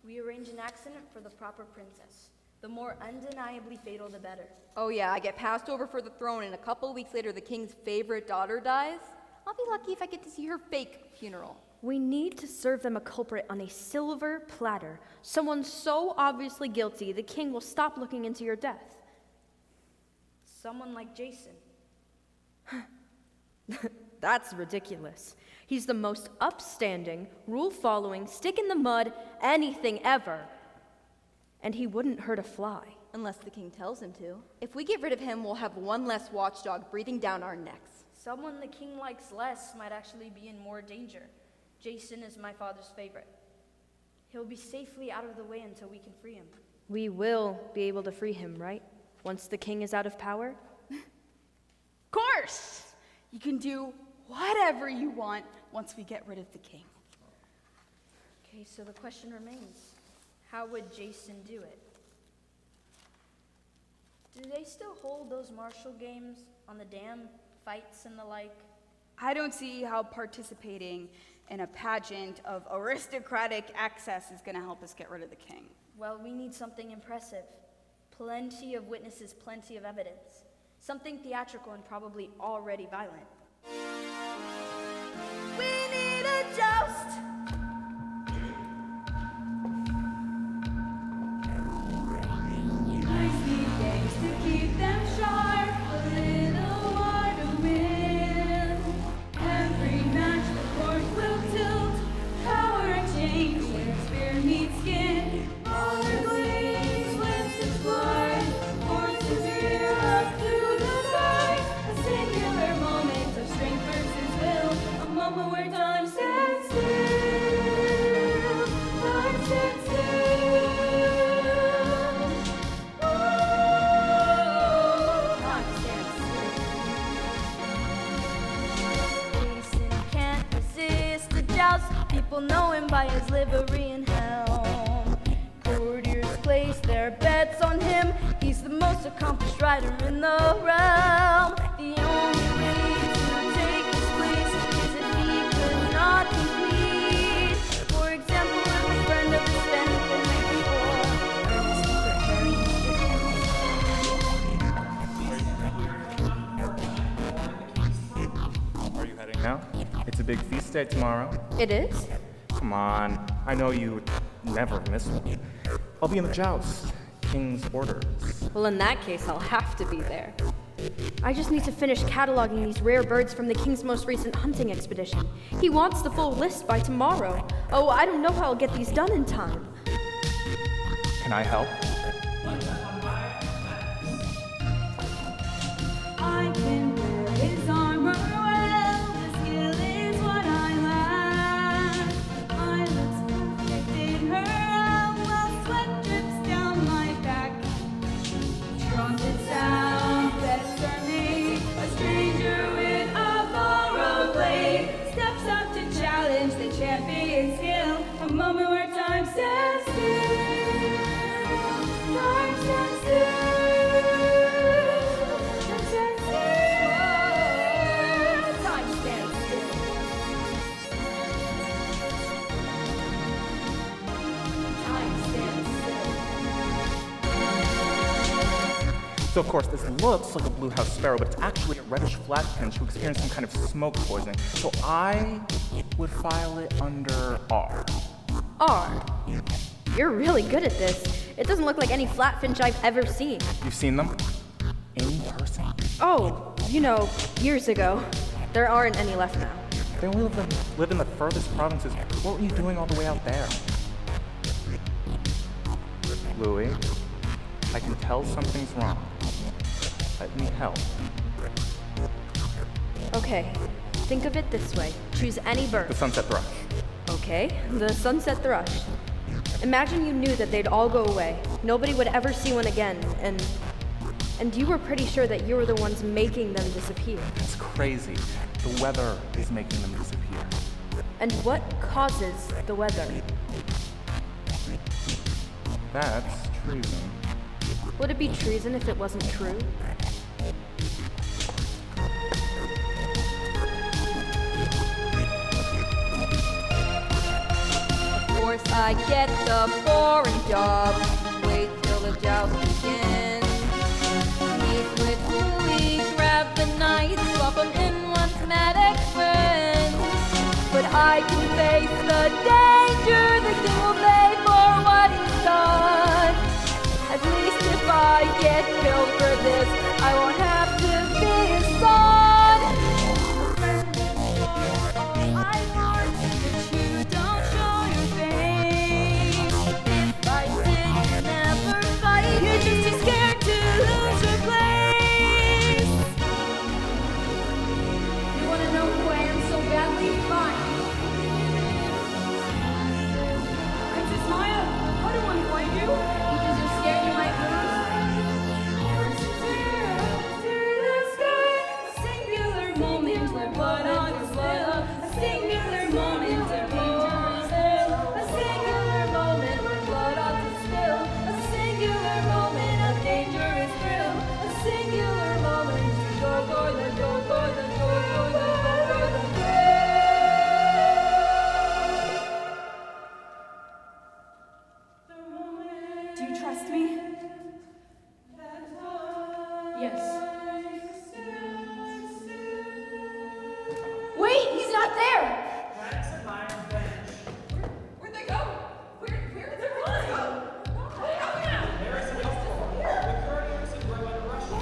We arrange an accident for the proper princess. The more undeniably fatal, the better. Oh yeah, I get passed over for the throne and a couple weeks later the king's favorite daughter dies? I'll be lucky if I get to see her fake funeral. We need to serve them a culprit on a silver platter. Someone so obviously guilty, the king will stop looking into your death. Someone like Jason. That's ridiculous. He's the most upstanding, rule-following, stick-in-the-mud, anything ever. And he wouldn't hurt a fly. Unless the king tells him to. If we get rid of him, we'll have one less watchdog breathing down our necks. Someone the king likes less might actually be in more danger. Jason is my father's favorite. He'll be safely out of the way until we can free him. We will be able to free him, right? Once the king is out of power? Of course! You can do whatever you want once we get rid of the king. Okay, so the question remains, how would Jason do it? Do they still hold those martial games on the dam, fights and the like? I don't see how participating in a pageant of aristocratic excess is going to help us get rid of the king. Well, we need something impressive. Plenty of witnesses, plenty of evidence. Something theatrical and probably already violent. We need a joust! Nice neat games to keep them sharp, a little more to win. Every match the course will tilt, power exchange where spear meets skin. All the gleams, lips and blood, horses rear up through the sky. A singular moment of strength versus will, a moment where time stands still. Time stands still. People know him by his livery and helm. Courtiers place their bets on him. He's the most accomplished rider in the realm. The only way to take his place is if he could not compete. For example, if a friend of his spent the night before, or his secret heritage. Are you heading now? It's a big feast day tomorrow. It is? Come on, I know you would never miss one. I'll be in the joust. King's orders. Well, in that case, I'll have to be there. I just need to finish cataloging these rare birds from the king's most recent hunting expedition. He wants the full list by tomorrow. Oh, I don't know how I'll get these done in time. Can I help? I can wear his armor well. The skill is what I lack. I look perfect in her out while sweat drips down my back. Trumpet sound, bets are made. A stranger with a borrowed blade steps up to challenge the champion skill. A moment where time stands still. Time stands still. So of course, this looks like a blue house sparrow, but it's actually a reddish flatfinch who experienced some kind of smoke poisoning. So I would file it under R. R. You're really good at this. It doesn't look like any flatfinch I've ever seen. You've seen them? In person? Oh, you know, years ago. There aren't any left now. They only live in the furthest provinces. What were you doing all the way out there? Louis, I can tell something's wrong. Let me help. Okay, think of it this way. Choose any bird. The sunset thrush. Okay, the sunset thrush. Imagine you knew that they'd all go away. Nobody would ever see one again, and you were pretty sure that you were the ones making them disappear. That's crazy. The weather is making them disappear. And what causes the weather? That's treason. Would it be treason if it wasn't true? Of course I get the boring job. Wait till the joust begins. Meet with Louis, grab the knight, swap them in one's MADDOX friends. But I can face the danger, the king will pay for what he's done. At least if I get killed for this, I won't have to be his son. I want that you don't show your face. If I did, you never fight. You're just too scared to lose your place. You wanna know who I am so badly? Fine. Princess Maya, how do I find you? Because you're scared you might lose. A singular moment where blood on your blood. A singular moment where dangerous spill. A singular moment where blood on the spill. A singular moment of dangerous thrill. A singular moment to go for the, go for the, go for the, go for the thrill. Do you trust me? Yes. Wait, he's not there! That's a minor bench. Where'd they go? Where'd they really go? Help me out! There is an uproar. The couriers and ROWAN rush in.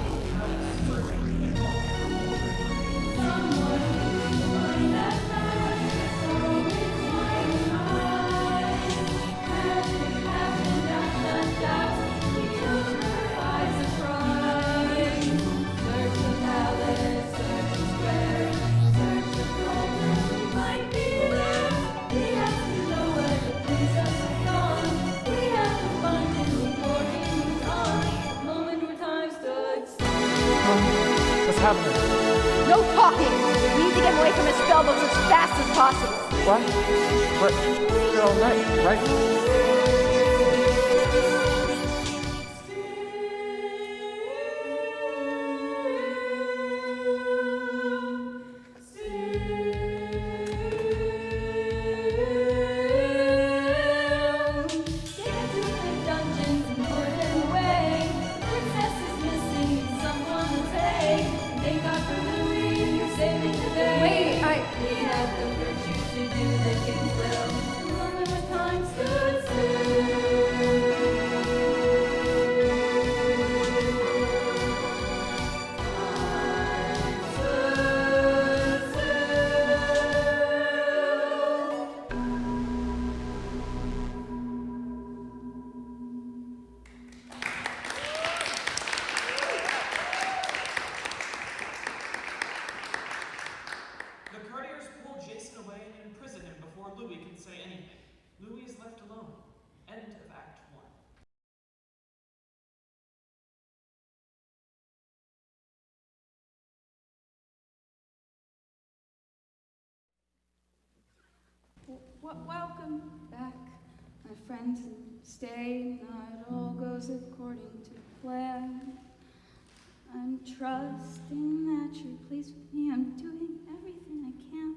What's happening? No talking! We need to get away from his spellbooks as fast as possible. What? We're here all night, right? Wait, we have the virtue to do the king's will. The moment when time stood The courtiers pull Jason away and imprison him before Louis can say anything. Louis is left alone. End of Act 1. Welcome back, my friends, and stay. Not all goes according to plan. I'm trusting that you're pleased with me. I'm doing everything I can.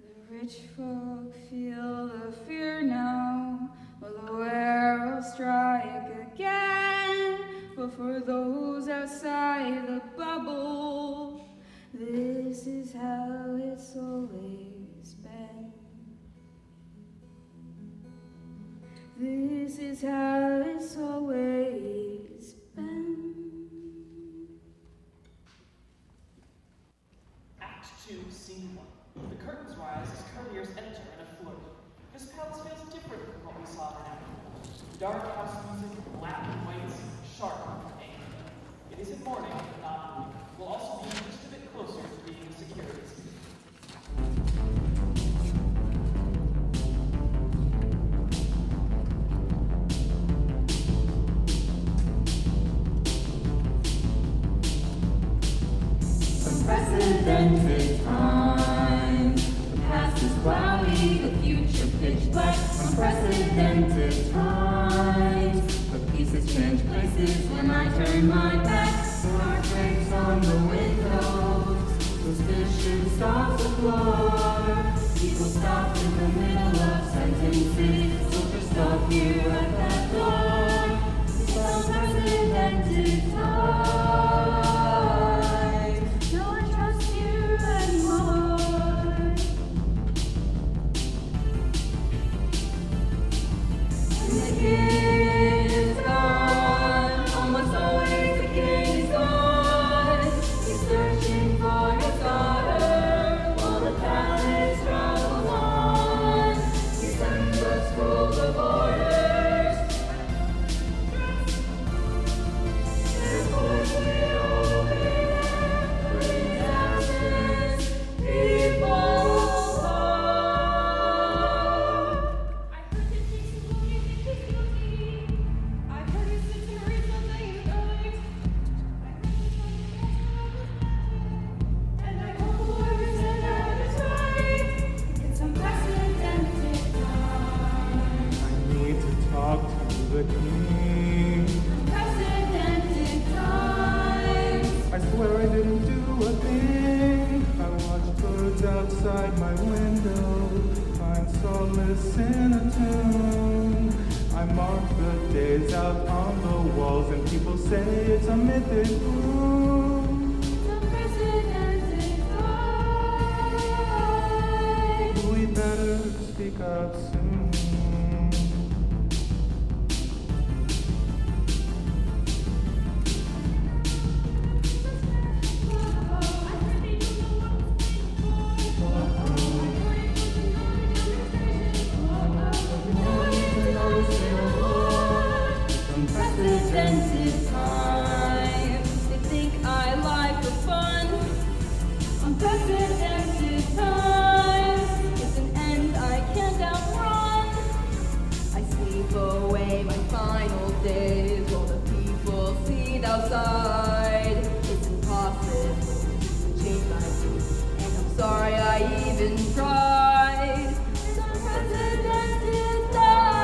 The rich folk feel the fear now, while the wear will strike again. But for those outside the bubble, this is how it's always been. This is how it's always been. Act 2, Scene 1. saw her now. Dark house music, black and whites, sharp and angry. It isn't morning, but not morning. We'll also be just a bit closer to being the securities. Unprecedented times. The past is cloudy, the future pitch black. Unprecedented times. The pieces change places when I turn my back. Heartbreaks on the windows. Suspicion stops the floor. People stop in the middle of sentences. Soldiers stop here at that door. It's unprecedented times. Outside my window, find solace in a tune. I mark the days out on the walls, and people say it's a mythic room. Unprecedented time. We better speak up soon. Unprecedented times. They think I lie for fun. Unprecedented times. It's an end I can't outrun. I sleep away my final days while the people feed outside. It's impossible to change my views, and I'm sorry I even tried. It's unprecedented times.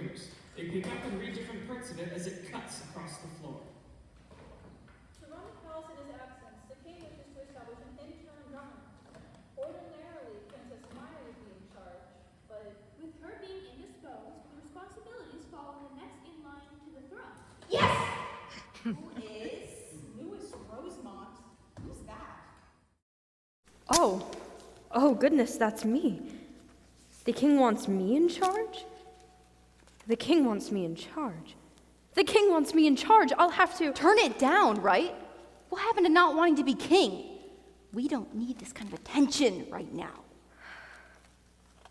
couriers. They pick up and read different parts of it as it cuts across the floor. The Roman calls in his absence, the king wishes to establish an interim government. Ordinarily, Princess Maya would be in charge, but with her being indisposed, the responsibilities fall on the next in line to the throne. Yes! Who is Louis Rosemont? Who's that? Oh goodness, that's me. The king wants me in charge? The king wants me in charge. The king wants me in charge. I'll have to Turn it down, right? What happened to not wanting to be king? We don't need this kind of attention right now.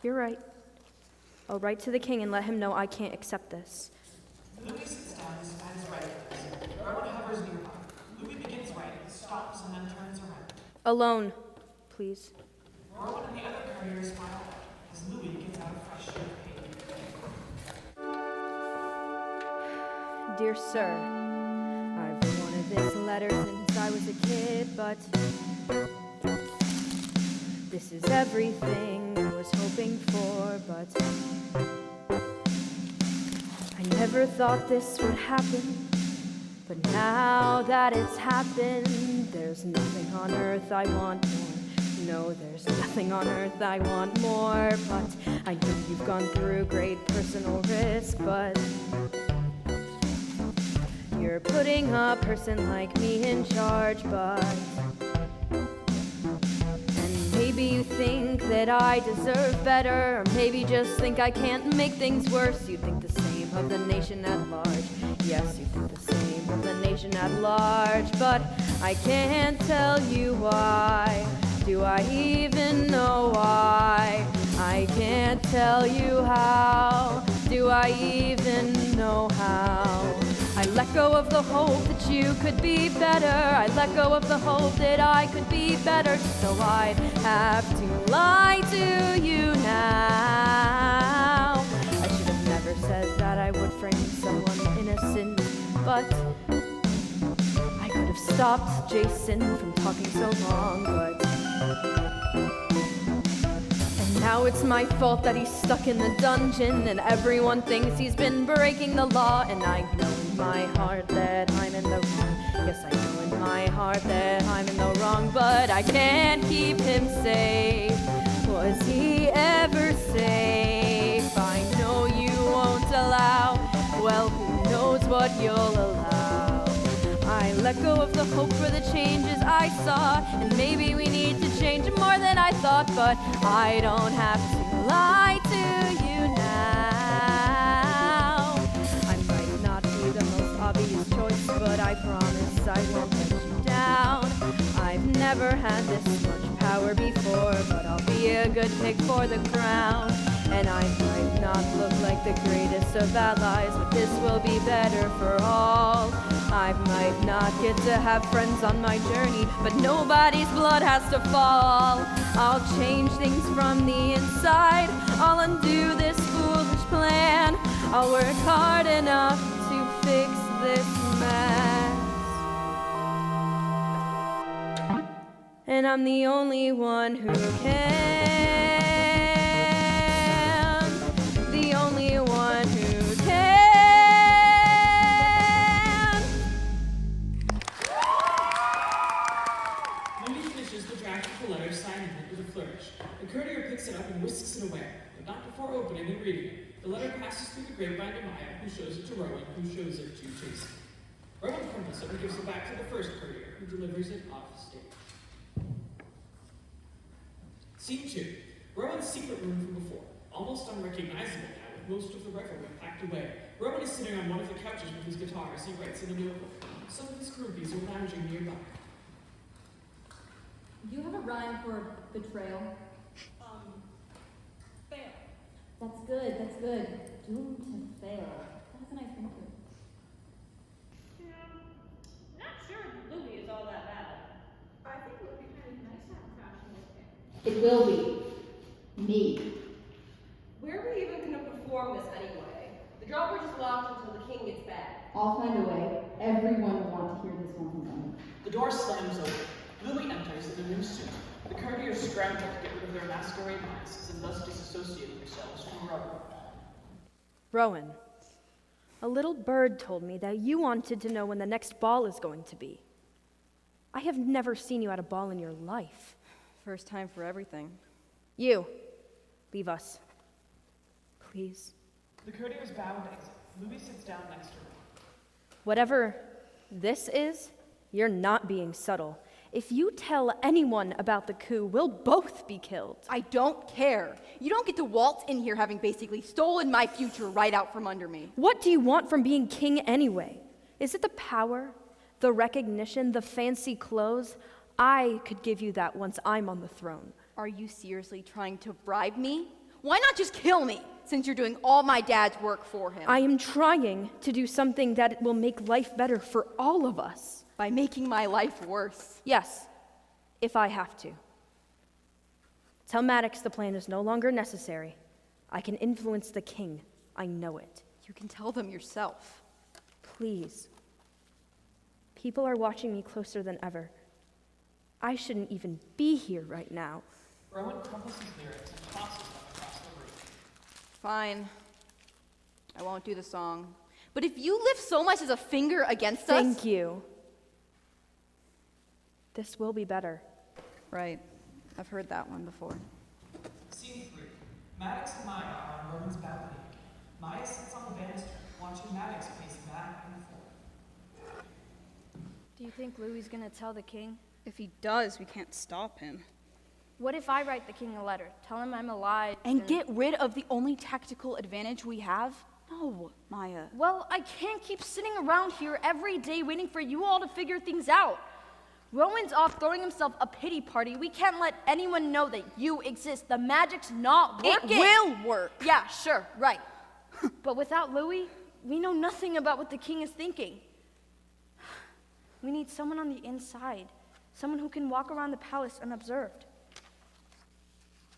You're right. I'll write to the king and let him know I can't accept this. Louis sits down at his writing. Rowan hovers nearby. Louis begins writing, stops, and then turns around. Alone, please. Rowan and the other couriers file out as Louis gets out a fresh sheet of paper. Dear sir, I've wanted this letter since I was a kid, but this is everything I was hoping for, but I never thought this would happen. But now that it's happened, there's nothing on earth I want more. No, there's nothing on earth I want more, but I know you've gone through great personal risk, but you're putting a person like me in charge, but and maybe you think that I deserve better, or maybe just think I can't make things worse. You think the same of the nation at large. Yes, you think the same of the nation at large, but I can't tell you why. Do I even know why? I can't tell you how. Do I even know how? I let go of the hope that you could be better. I let go of the hope that I could be better, so I'd have to lie to you now. I should have never said that I would frame someone innocent, but I could have stopped Jason from talking so long, but and now it's my fault that he's stuck in the dungeon, and everyone thinks he's been breaking the law, and I know in my heart that I'm in the wrong. Yes, I know in my heart that I'm in the wrong, but I can't keep him safe. Was he ever safe? I know you won't allow. Well, who knows what you'll allow? I let go of the hope for the changes I saw, and maybe we need to change more than I thought, but I don't have to lie to you now. I might not be the most obvious choice, but I promise I won't let you down. I've never had this much power before, but I'll be a good pick for the crown. And I might not look like the greatest of allies, but this will be better for all. I might not get to have friends on my journey, but nobody's blood has to fall. I'll change things from the inside. I'll undo this foolish plan. I'll work hard enough to fix this mess. And I'm the only one who can. The only one who can. Louis finishes the draft of the letter, signing it with a flourish. The courtier picks it up and whisks it away, but not before opening and reading it. The letter passes through the grapevine to Maya, who shows it to Rowan, who shows it to Jason. Rowan crumples it and gives it back to the first courier, who delivers it off stage. Scene 2. Rowan's secret room from before, almost unrecognizable now, with most of the revelry packed away. Rowan is sitting on one of the couches with his guitar as he writes in a notebook. Some of his groupies are lounging nearby. Do you have a rhyme for betrayal? fail. That's good, that's good. Doomed to fail. That's a nice one too. Yeah, not sure Louis is all that bad. I think it would be kind of nice to have a fashion with him. It will be. Me. Where are we even going to perform this anyway? The drawbridge is locked until the king gets back. I'll find a way. Everyone will want to hear this one from me. The door slams open. Louis enters in a new suit. The courtiers scramble to get rid of their masquerade masks and thus disassociate themselves from Rowan. Rowan, a little bird told me that you wanted to know when the next ball is going to be. I have never seen you at a ball in your life. First time for everything. You, leave us. Please. The courtiers bow and exit. Louis sits down next to her. Whatever this is, you're not being subtle. If you tell anyone about the coup, we'll both be killed. I don't care. You don't get to waltz in here having basically stolen my future right out from under me. What do you want from being king anyway? Is it the power, the recognition, the fancy clothes? I could give you that once I'm on the throne. Are you seriously trying to bribe me? Why not just kill me, since you're doing all my dad's work for him? I am trying to do something that will make life better for all of us. By making my life worse? Yes, if I have to. Tell MADDOX the plan is no longer necessary. I can influence the king. I know it. You can tell them yourself. Please. People are watching me closer than ever. I shouldn't even be here right now. Rowan crumples his lyrics and tosses them across the room. Fine. I won't do the song. But if you lift so much as a finger against us... Thank you. This will be better. Right. I've heard that one before. Scene 3. MADDOX and Maya are on Rowan's balcony. Maya sits on the banister, watching MADDOX pace back and forth. Do you think Louis is gonna tell the king? If he does, we can't stop him. What if I write the king a letter? Tell him I'm alive. And get rid of the only tactical advantage we have? No, Maya. Well, I can't keep sitting around here every day waiting for you all to figure things out. Rowan's off throwing himself a pity party. We can't let anyone know that you exist. The magic's not working. It will work. Yeah, sure, right. But without Louis, we know nothing about what the king is thinking. We need someone on the inside. Someone who can walk around the palace unobserved.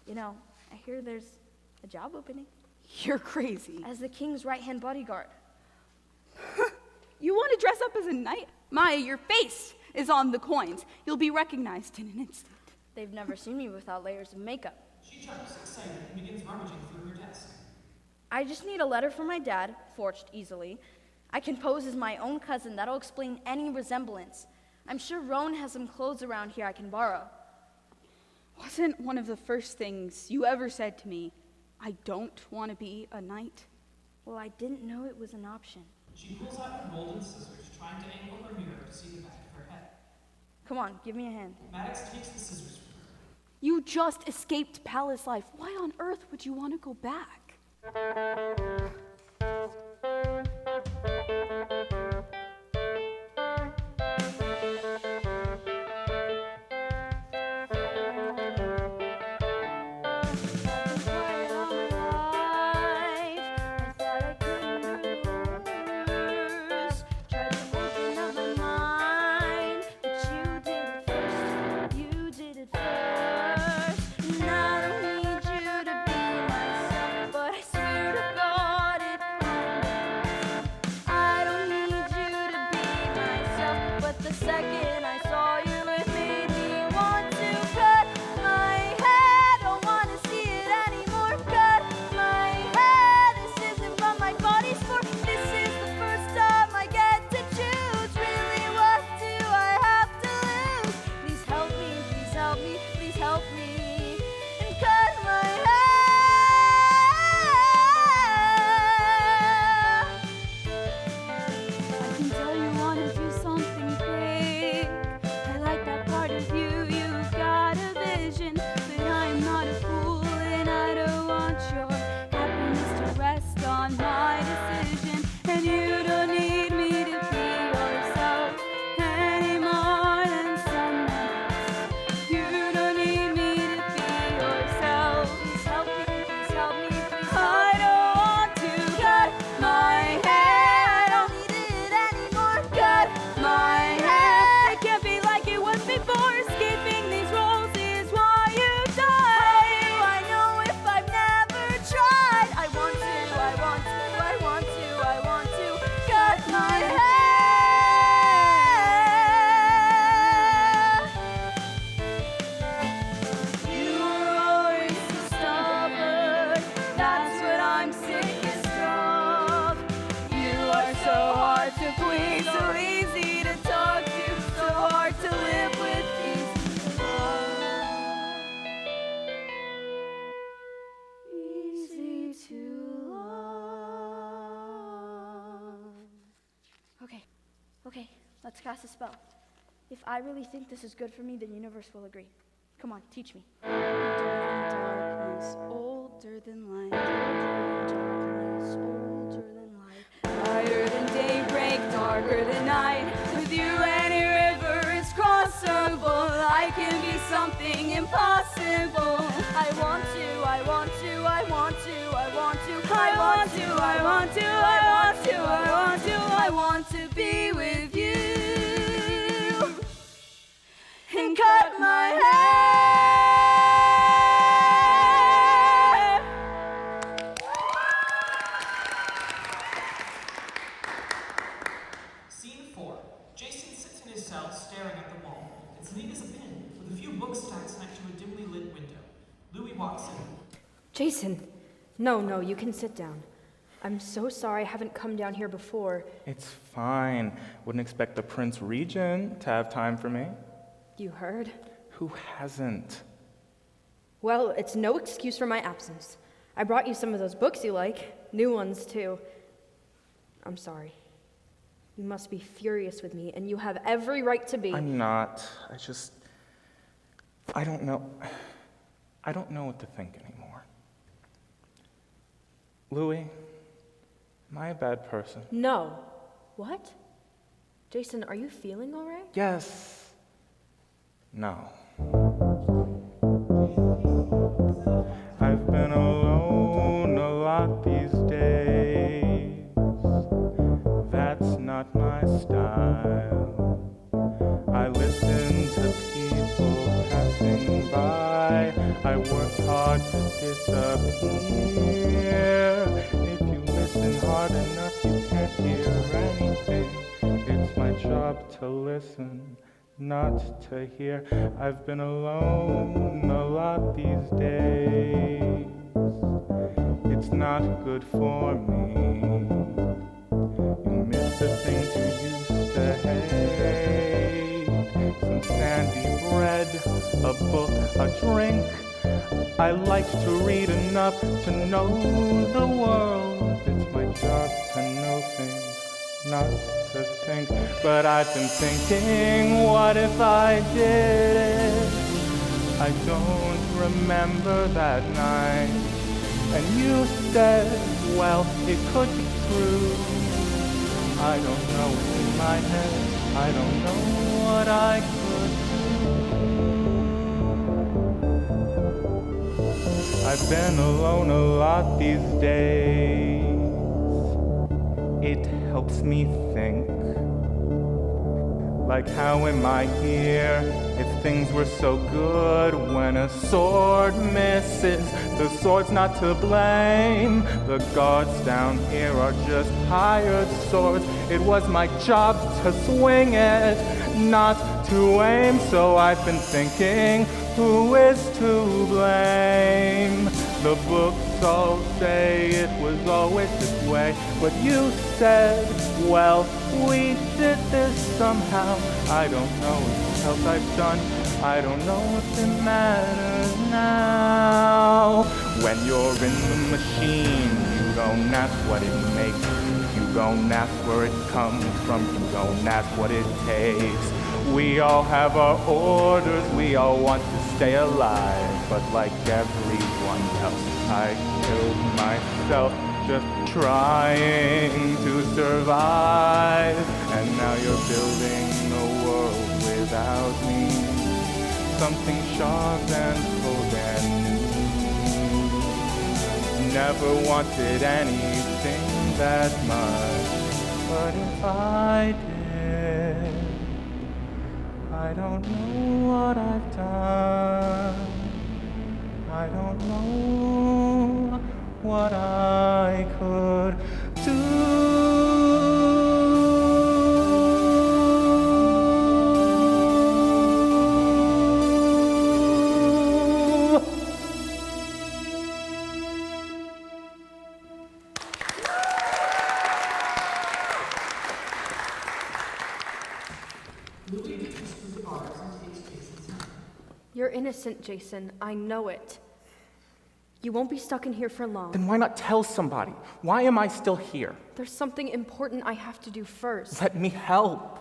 You know, I hear there's a job opening. You're crazy. As the king's right-hand bodyguard. You want to dress up as a knight? Maya, your face is on the coins. You'll be recognized in an instant. They've never seen me without layers of makeup. She chuckles, excited, and begins rummaging through her desk. I just need a letter from my dad, forged easily. I can pose as my own cousin. That'll explain any resemblance. I'm sure Rowan has some clothes around here I can borrow. Wasn't one of the first things you ever said to me, I don't want to be a knight? Well, I didn't know it was an option. She pulls out her golden scissors, trying to angle her mirror to see the back of her head. Come on, give me a hand. MADDOX takes the scissors from her. You just escaped palace life. Why on earth would you want to go back? And I don't need you to be myself, but I swear to God hard to please, so easy to talk to, so hard to live with peace and love. Easy to love. Okay, let's cast a spell. If I really think this is good for me, the universe will agree. Come on, teach me. Darkness, older than light. Darkness, older than light. Lighter than daybreak, darker than night. With you any river is crossable. I can be something impossible. I want to, I want to, I want to, I want to, I want to, I want to, I want to, I want to, I want to be with you and cut my hair. Scene 4. Jason sits in his cell staring at the wall. It's neat as a pin, with a few book stacks next to a dimly lit window. Louis walks in. Jason! No, you can sit down. I'm so sorry I haven't come down here before. It's fine. Wouldn't expect the Prince Regent to have time for me. You heard? Who hasn't? Well, it's no excuse for my absence. I brought you some of those books you like. New ones, too. I'm sorry. You must be furious with me, and you have every right to be. I'm not. I don't know. I don't know what to think anymore. Louis, am I a bad person? No. What? Jason, are you feeling all right? Yes. No. I've been alone a lot these days. That's not my style. I listen to people passing by. I worked hard to disappear. If you listen hard enough, you can't hear anything. It's my job to listen, not to hear. I've been alone a lot these days. It's not good for me. You miss the things you used to hate. Some sandy bread, a book, a drink. I like to read enough to know the world. It's my job to know things, not to think. But I've been thinking, what if I did it? I don't remember that night. And you said, well, it could be true. I don't know what's in my head. I don't know what I could do. I've been alone a lot these days. It helps me think. Like, how am I here if things were so good? When a sword misses, the sword's not to blame. The guards down here are just hired swords. It was my job to swing it, not to aim. So I've been thinking, who is to blame? The books all say it was always this way, but you said, well, we did this somehow. I don't know what else I've done. I don't know if it matters now. When you're in the machine, you don't ask what it makes. You don't ask where it comes from. You don't ask what it takes. We all have our orders. We all want to stay alive. But like everyone else, I killed myself just trying to survive. And now you're building a world without me. Something sharp and cold and new. Never wanted anything that much. But if I did, I don't know what I've done. I don't know what I could do. innocent, Jason. I know it. You won't be stuck in here for long. Then why not tell somebody? Why am I still here? There's something important I have to do first. Let me help.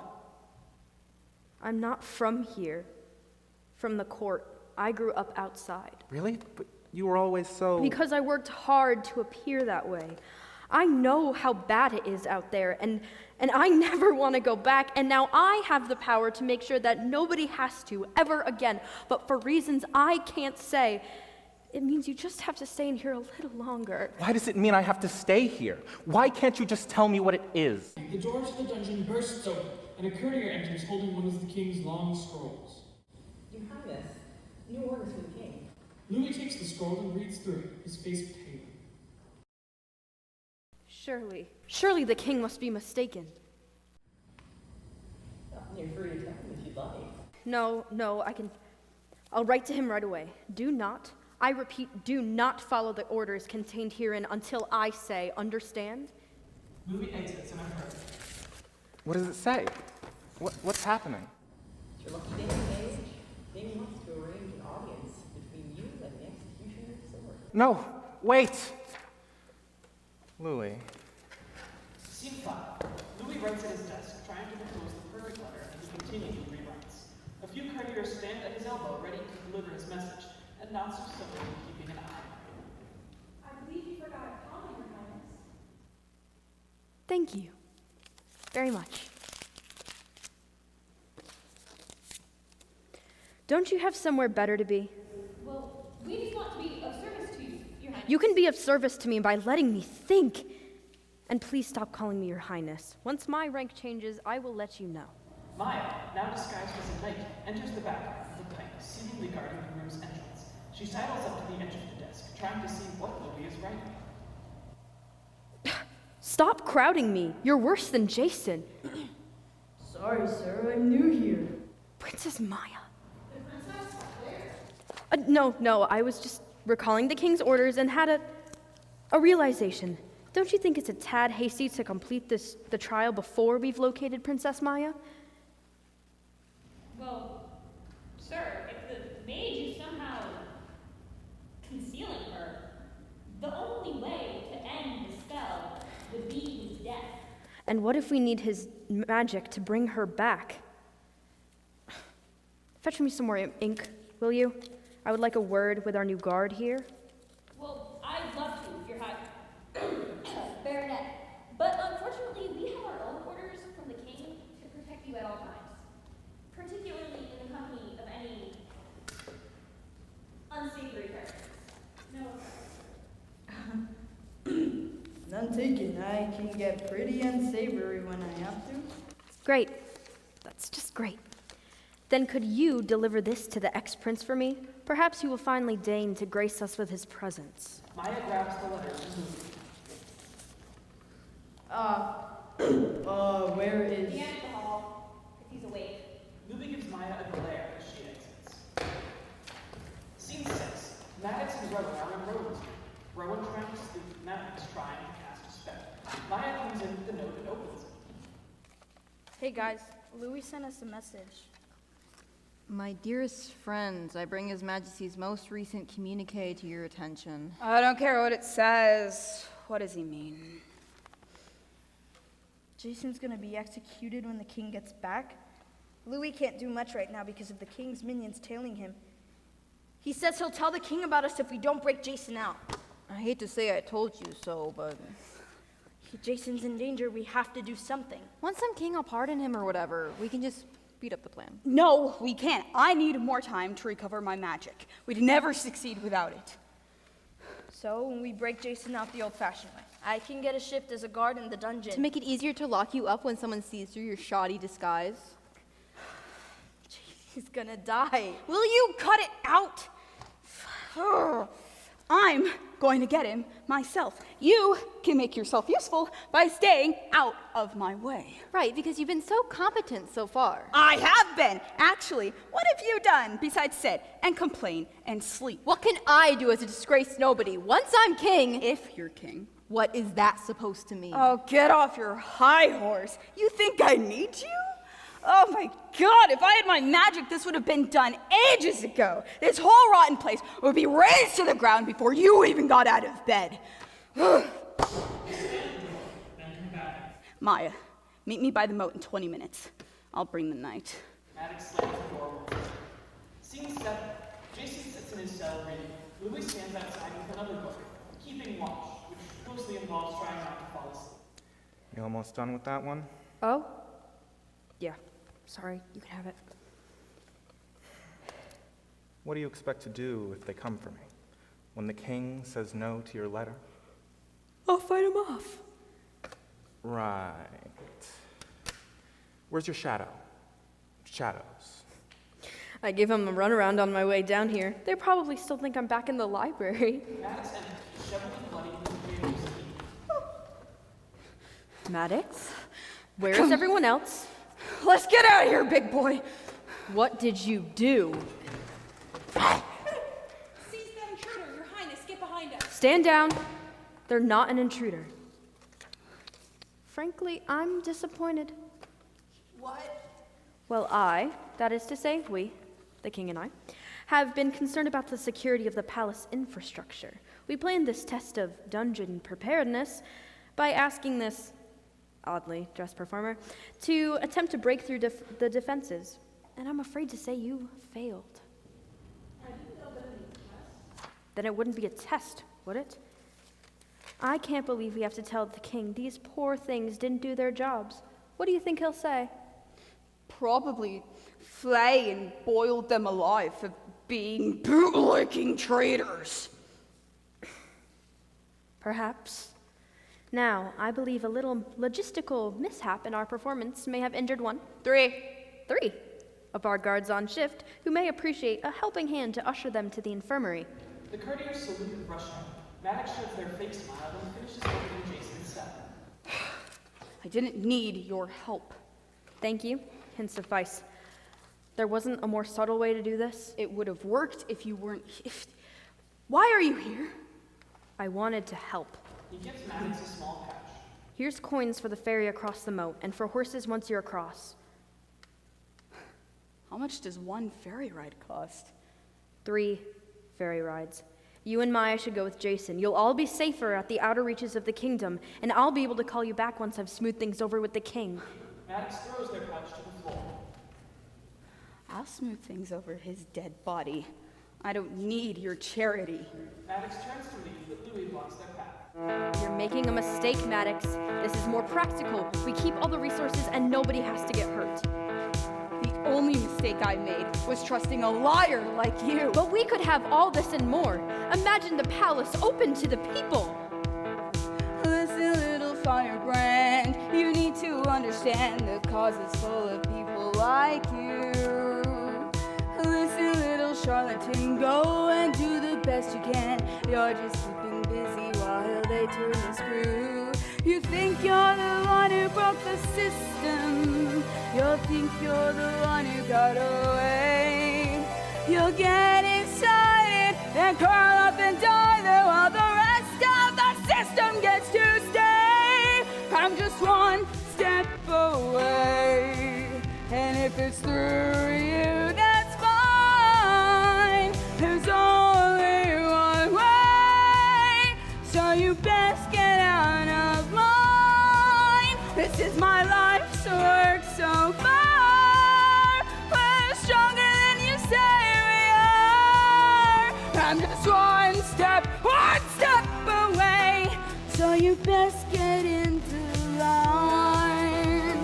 I'm not from here. From the court. I grew up outside. Really? But you were always so... Because I worked hard to appear that way. I know how bad it is out there, and I never want to go back, and now I have the power to make sure that nobody has to, ever again. But for reasons I can't say, it means you just have to stay in here a little longer. Why does it mean I have to stay here? Why can't you just tell me what it is? The door to the dungeon bursts open, and a courtier enters holding one of the king's long scrolls. Your Highness, new orders for the king. Louis takes the scroll and reads through it, his face pale. Surely the king must be mistaken. You're free to tell him if you'd like. No, I'll write to him right away. Do not, I repeat, do not follow the orders contained herein until I say, understand? Louis exits and I'm hurt. What does it say? What's happening? It's your lucky day and age. King wants to arrange an audience between you and the executioner's sword. No, wait! Louis. Scene 5. Louis writes at his desk, trying to compose the perfect letter, and he continually rewrites. A few courtiers stand at his elbow, ready to deliver his message, and not so subtly keeping an eye on him. I believe you forgot a comma, Your Highness. Thank you very much. Don't you have somewhere better to be? Well, we just want to be of service to you, Your Highness. You can be of service to me by letting me think. And please stop calling me Your Highness. Once my rank changes, I will let you know. Maya, now disguised as a knight, enters the back of the plank, seemingly guarding the room's entrance. She sidles up to the edge of the desk, trying to see what Louis is writing. Stop crowding me. You're worse than Jason. Sorry, sir, I'm new here. Princess Maya. No, I was just recalling the king's orders and had a realization. Don't you think it's a tad hasty to complete the trial before we've located Princess Maya? Well, sir, if the mage is somehow concealing her, the only way to end the spell would be his death. And what if we need his magic to bring her back? Fetch me some more ink, will you? I would like a word with our new guard here. Well, I'd love to, if you're high. Baronet. But unfortunately, we have our own orders from the king to protect you at all times. Particularly in the company of any unsavory characters. No. None taken. I can get pretty unsavory when I have to. Great. That's just great. Then could you deliver this to the ex-prince for me? Perhaps he will finally deign to grace us with his presence. Maya grabs the letter and moves. Where is... The end of the hall, if he's awake. Louis gives Maya a glare as she exits. Scene 6. MADDOX and ROWAN are in ROWAN Street. ROWAN trying to sleep, MADDOX trying to cast a spell. Maya comes in with the note and opens it. Hey guys, Louis sent us a message. My dearest friends, I bring His Majesty's most recent communique to your attention. I don't care what it says. What does he mean? Jason's gonna be executed when the king gets back. Louis can't do much right now because of the king's minions tailing him. He says he'll tell the king about us if we don't break Jason out. I hate to say I told you so, but... Jason's in danger. We have to do something. Once I'm king, I'll pardon him or whatever. We can just speed up the plan. No, we can't. I need more time to recover my magic. We'd never succeed without it. So, when we break Jason out the old-fashioned way, I can get a shift as a guard in the dungeon. To make it easier to lock you up when someone sees through your shoddy disguise. He's gonna die. Will you cut it out? I'm going to get him myself. You can make yourself useful by staying out of my way. Right, because you've been so competent so far. I have been. Actually, what have you done besides sit and complain and sleep? What can I do as a disgraced nobody? Once I'm king... If you're king. What is that supposed to mean? Oh, get off your high horse. You think I need you? Oh my God, if I had my magic, this would have been done ages ago. This whole rotten place would be razed to the ground before you even got out of bed. Maya, meet me by the moat in 20 minutes. I'll bring the night. MADDOX slams the door once again. Scene 7. Jason sits in his cell reading. Louis stands outside with another book, Keeping Watch, which mostly involves trying not to fall asleep. You almost done with that one? Oh? Yeah. Sorry, you can have it. What do you expect to do if they come for me? When the king says no to your letter? I'll fight him off. Right. Where's your shadow? Shadows. I gave him a runaround on my way down here. They probably still think I'm back in the library. MADDOX enters, shoveling bloody in the waiter's seat. MADDOX? Where is everyone else? Let's get out of here, big boy. What did you do? Seize the intruder, Your Highness, get behind us. Stand down. They're not an intruder. Frankly, I'm disappointed. What? Well, that is to say, we, the king and I, have been concerned about the security of the palace infrastructure. We planned this test of dungeon preparedness by asking this oddly dressed performer to attempt to break through the defenses. And I'm afraid to say you failed. I didn't know that it was a test. Then it wouldn't be a test, would it? I can't believe we have to tell the king these poor things didn't do their jobs. What do you think he'll say? Probably flay and boiled them alive for being bootlicking traitors. Perhaps. Now, I believe a little logistical mishap in our performance may have injured three of our guards on shift who may appreciate a helping hand to usher them to the infirmary. The courtiers salute and rush out. MADDOX shows their fake smile and finishes opening Jason's cell. I didn't need your help. Thank you. Can suffice. There wasn't a more subtle way to do this? It would have worked if you weren't. Why are you here? I wanted to help. He gives MADDOX a small pouch. Here's coins for the ferry across the moat, and for horses once you're across. How much does one ferry ride cost? 3 ferry rides. You and Maya should go with Jason. You'll all be safer at the outer reaches of the kingdom, and I'll be able to call you back once I've smoothed things over with the king. MADDOX throws their pouch to the floor. I'll smooth things over his dead body. I don't need your charity. MADDOX turns to leave, but Louis blocks their path. You're making a mistake, MADDOX. This is more practical. We keep all the resources and nobody has to get hurt. The only mistake I made was trusting a liar like you. But we could have all this and more. Imagine the palace open to the people. Listen, little firebrand, you need to understand the cause is full of people like you. Listen, little charlatan, go and do the best you can. You're just keeping busy while they turn the screw. You think you're the one who broke the system. You'll think you're the one who got away. You'll get excited and curl up and die there while the rest of the system gets to stay. I'm just one step away, and if it's through you, that's fine. There's only one way, so you best get out of mine. This is my life's work so far. We're stronger than you say we are. I'm just one step away, so you best get into line.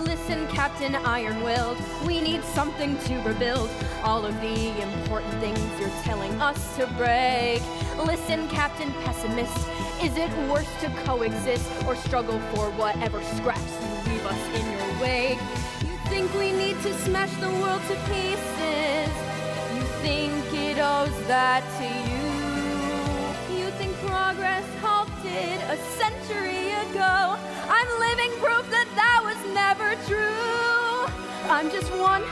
Listen, Captain Iron-Willed, we need something to rebuild all of the important things you're telling us to break. Listen, Captain Pessimist, is it worse to coexist or struggle for whatever scraps you leave us in your wake? You think we need to smash the world to pieces? You think it owes that to you? You think progress halted a century ago? I'm living proof that that was never true. I'm just one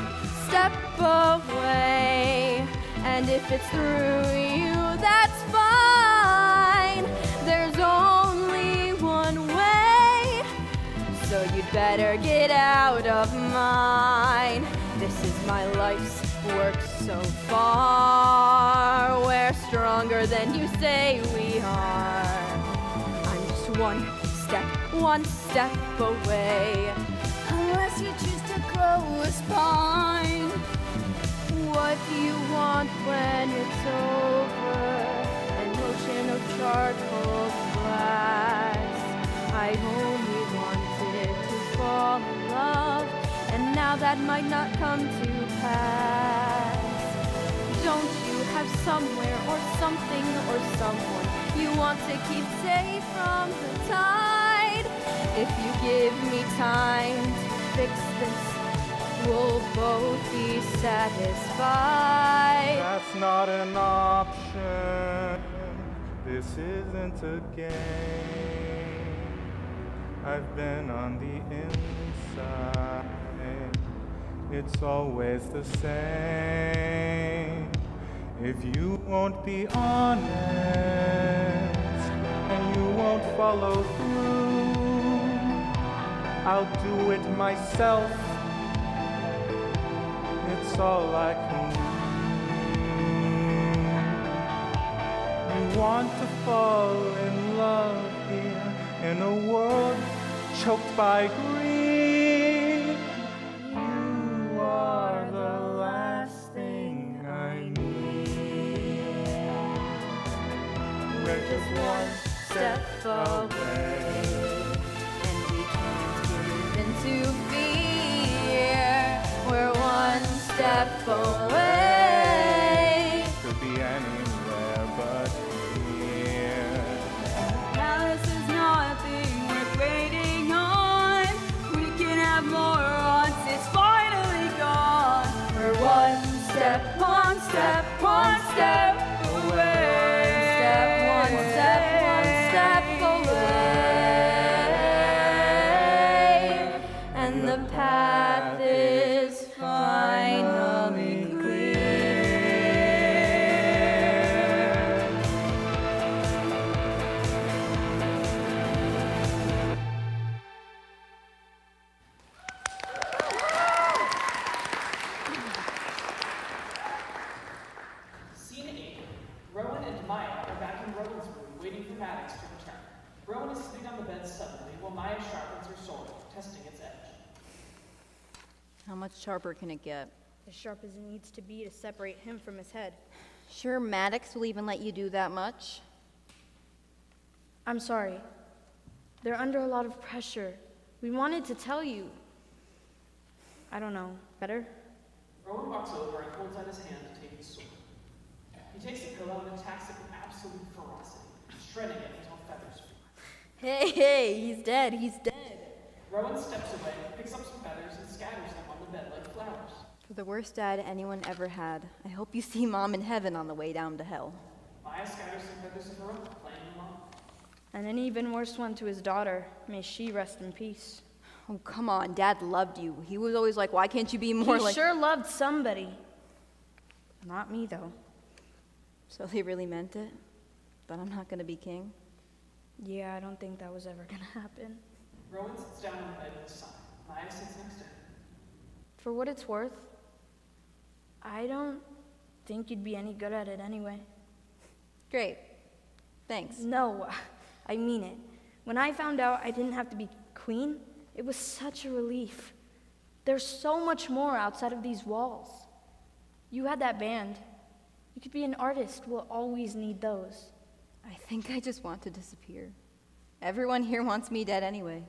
step away, and if it's through you, that's fine. There's only one way, so you'd better get out of mine. This is my life's work so far. We're stronger than you say we are. I'm just one step away. Unless you choose to grow a spine. What do you want when it's over? An ocean of charcoal glass. I only wanted to fall in love, and now that might not come to pass. Don't you have somewhere or something or someone you want to keep safe from the tide? If you give me time to fix this, we'll both be satisfied. That's not an option. This isn't a game. I've been on the inside. It's always the same. If you won't be honest and you won't follow through, I'll do it myself. It's all I can do. You want to fall in love here in a world choked by greed. You are the last thing I need. We're just one step away, and we can't give into fear. We're one step away. Could be anywhere but here. Now this is nothing worth waiting on. We can have more once it's finally gone. We're one step away. One step away. And the path is finally clear. Scene 8. Rowan and Maya are back in Rowan's room waiting for MADDOX to return. Rowan is sitting on the bed suddenly while Maya sharpens her sword, testing its edge. How much sharper can it get? As sharp as it needs to be to separate him from his head. Sure, MADDOX will even let you do that much? I'm sorry. They're under a lot of pressure. We wanted to tell you. I don't know. Better? Rowan walks over and holds out his hand to take his sword. He takes the pillow and attacks it with absolute ferocity, shredding it until feathers fly. Hey, he's dead. Rowan steps away, picks up some feathers, and scatters them on the bed like flowers. For the worst dad anyone ever had. I hope you see Mom in heaven on the way down to hell. Maya scatters some feathers of her own, playing along. And an even worse one to his daughter. May she rest in peace. Oh, come on. Dad loved you. He was always like, why can't you be more He like... sure loved somebody. Not me, though. So they really meant it? That I'm not going to be king? Yeah, I don't think that was ever gonna happen. Rowan sits down on the bed with a sigh. Maya sits next to him. For what it's worth, I don't think you'd be any good at it anyway. Great. Thanks. No, I mean it. When I found out I didn't have to be queen, it was such a relief. There's so much more outside of these walls. You had that band. You could be an artist. We'll always need those. I think I just want to disappear. Everyone here wants me dead anyway.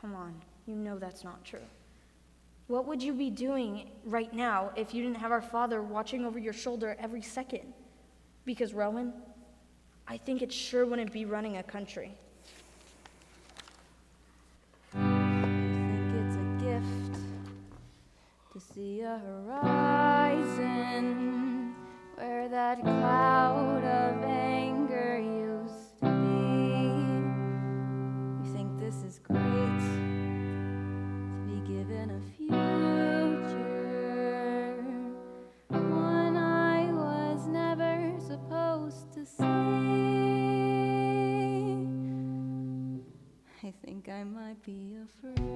Come on, you know that's not true. What would you be doing right now if you didn't have our father watching over your shoulder every second? Because, Rowan, I think it sure wouldn't be running a country. I think it's a gift to see a horizon where that cloud of anger used to be. You think this is great to be given a future, one I was never supposed to see. I think I might be afraid.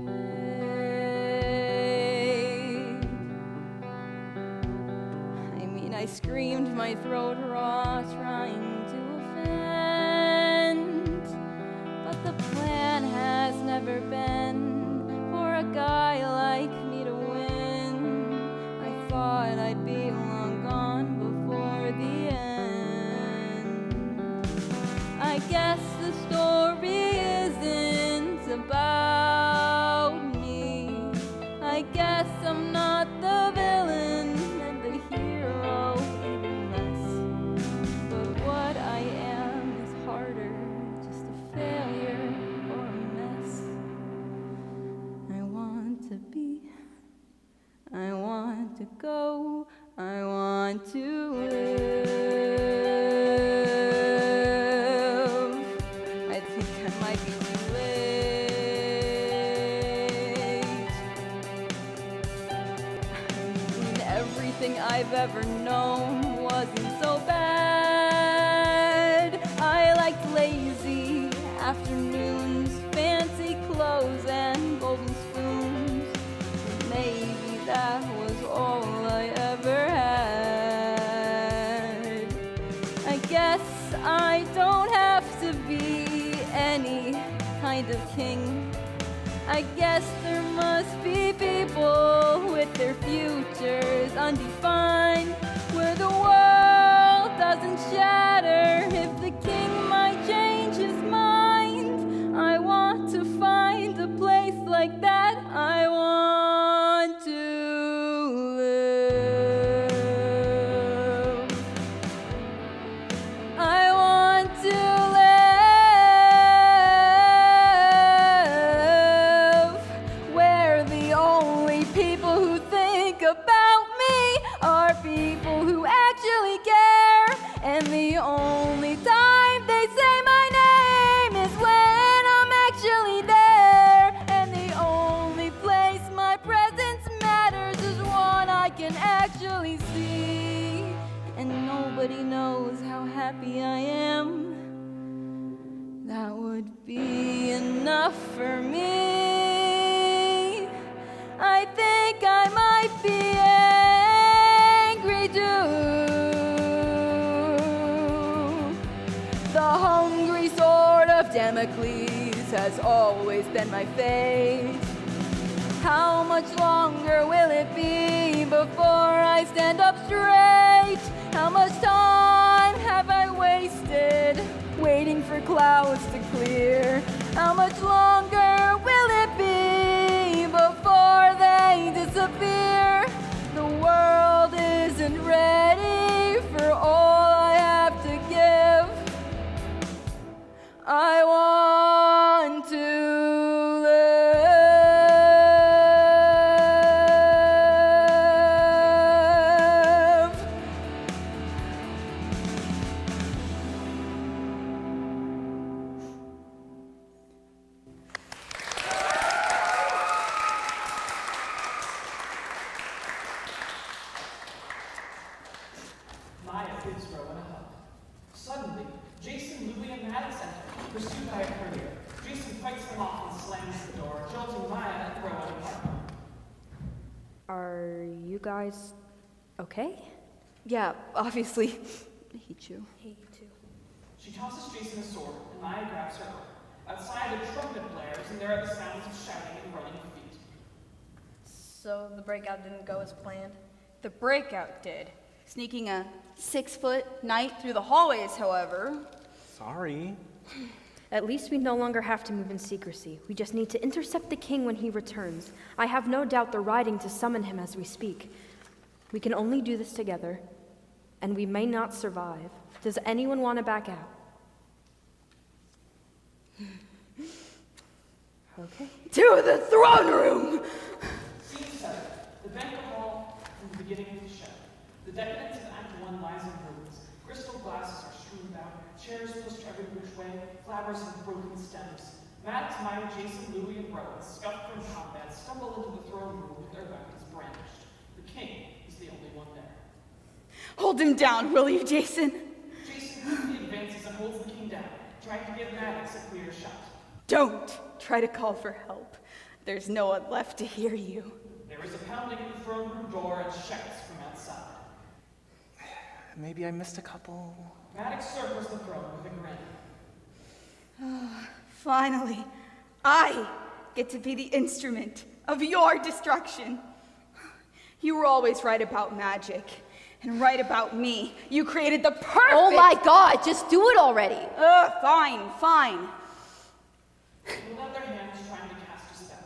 I mean, I screamed my throat raw, trying to offend. But the plan has never been for a guy like me to win. I thought I'd be long gone before the end. I guess the story isn't about me. I guess I'm not the villain and the hero even less. But what I am is harder, just a failure or a mess. I want to be, I want to go, I want to live. I think I might be too late. I mean, everything I've ever known wasn't so bad. I liked lazy afternoons, fancy clothes, and golden spoons. But maybe that was all I ever had. I guess I don't have to be any kind of king. I guess there must be people with their futures undefined, where the world doesn't shatter if the king might change his mind. I want to find a place like that. I want to live. I want to live where the only people who think about me are people who actually care, and the only time they say my name is when I'm actually there, and the only place my presence matters is one I can actually see, and nobody knows how happy I am. That would be enough for me. I think I might be angry too. The hungry sword of Damocles has always been my fate. How much longer will it be before I stand up straight? How much time have I wasted waiting for clouds to clear? How much longer will it be before they disappear? The world isn't ready for all I have to give. I want to live. Maya gives Rowan a hug. Suddenly, Jason, Louie, and MADDOX enter, pursued by a courier. Jason fights them off and slams the door, jolting Maya and Rowan apart. Are you guys okay? Yeah, obviously. I hate you. Hey, you too. She tosses Jason a sword, and Maya grabs her own. Outside, a trumpet blares, and there are the sounds of shouting and running feet. So the breakout didn't go as planned? The breakout did. Sneaking a 6-foot knight through the hallways, however. Sorry. At least we no longer have to move in secrecy. We just need to intercept the king when he returns. I have no doubt they're riding to summon him as we speak. We can only do this together, and we may not survive. Does anyone want to back out? Okay. To the throne room! Scene 7. The banquet hall from the beginning of the show. The decadence of Act 1 lies in ruins. Crystal glasses are strewn about, chairs pushed every which way, flowers with broken stems. MADDOX, Maya, Jason, Louie, and Rowan, scuffed from combat, stumble into the throne room with their weapons brandished. The king is the only one there. Hold him down, will you, Jason? Jason quickly advances and holds the king down, trying to give MADDOX a clear shot. Don't try to call for help. There's no one left to hear you. There is a pounding at the throne room door and shouts from outside. Maybe I missed a couple. MADDOX circles the throne with a grin. Finally, I get to be the instrument of your destruction. You were always right about magic and right about me. You created the perfect... Oh my God, just do it already. Fine. They hold out their hands trying to cast a spell.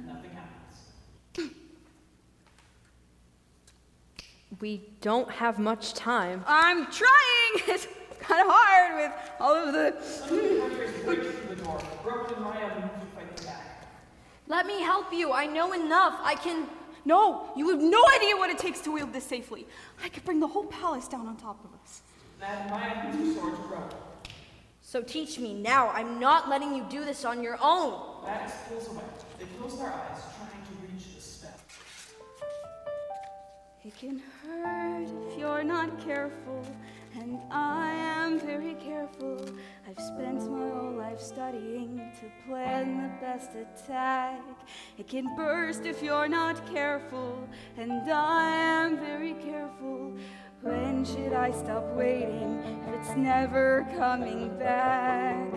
Nothing happens. We don't have much time. I'm trying! It's kind of hard with all of the... Some of the courtiers break through the door. Brooke and Maya move to fight them back. Let me help you. I know enough. I can... No, you have no idea what it takes to wield this safely. I could bring the whole palace down on top of us. Then Maya hands her sword to Brooke. So teach me now. I'm not letting you do this on your own. MADDOX pulls away. They close their eyes, trying to reach the spell. It can hurt if you're not careful, and I am very careful. I've spent my whole life studying to plan the best attack. It can burst if you're not careful, and I am very careful. When should I stop waiting if it's never coming back?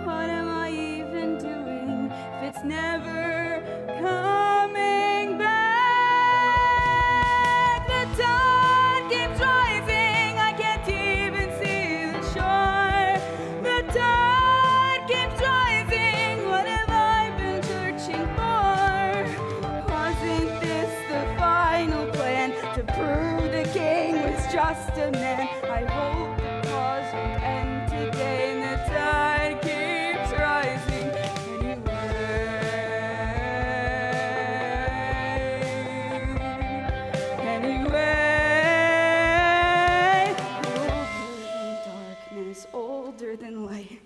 What am I even doing if it's never coming back? The tide keeps rising, I can't even see the shore. The tide keeps rising, what have I been searching for? Wasn't this the final plan to prove the king was just a man? I hope the cause will end today and the tide keeps rising anyway. Older than light,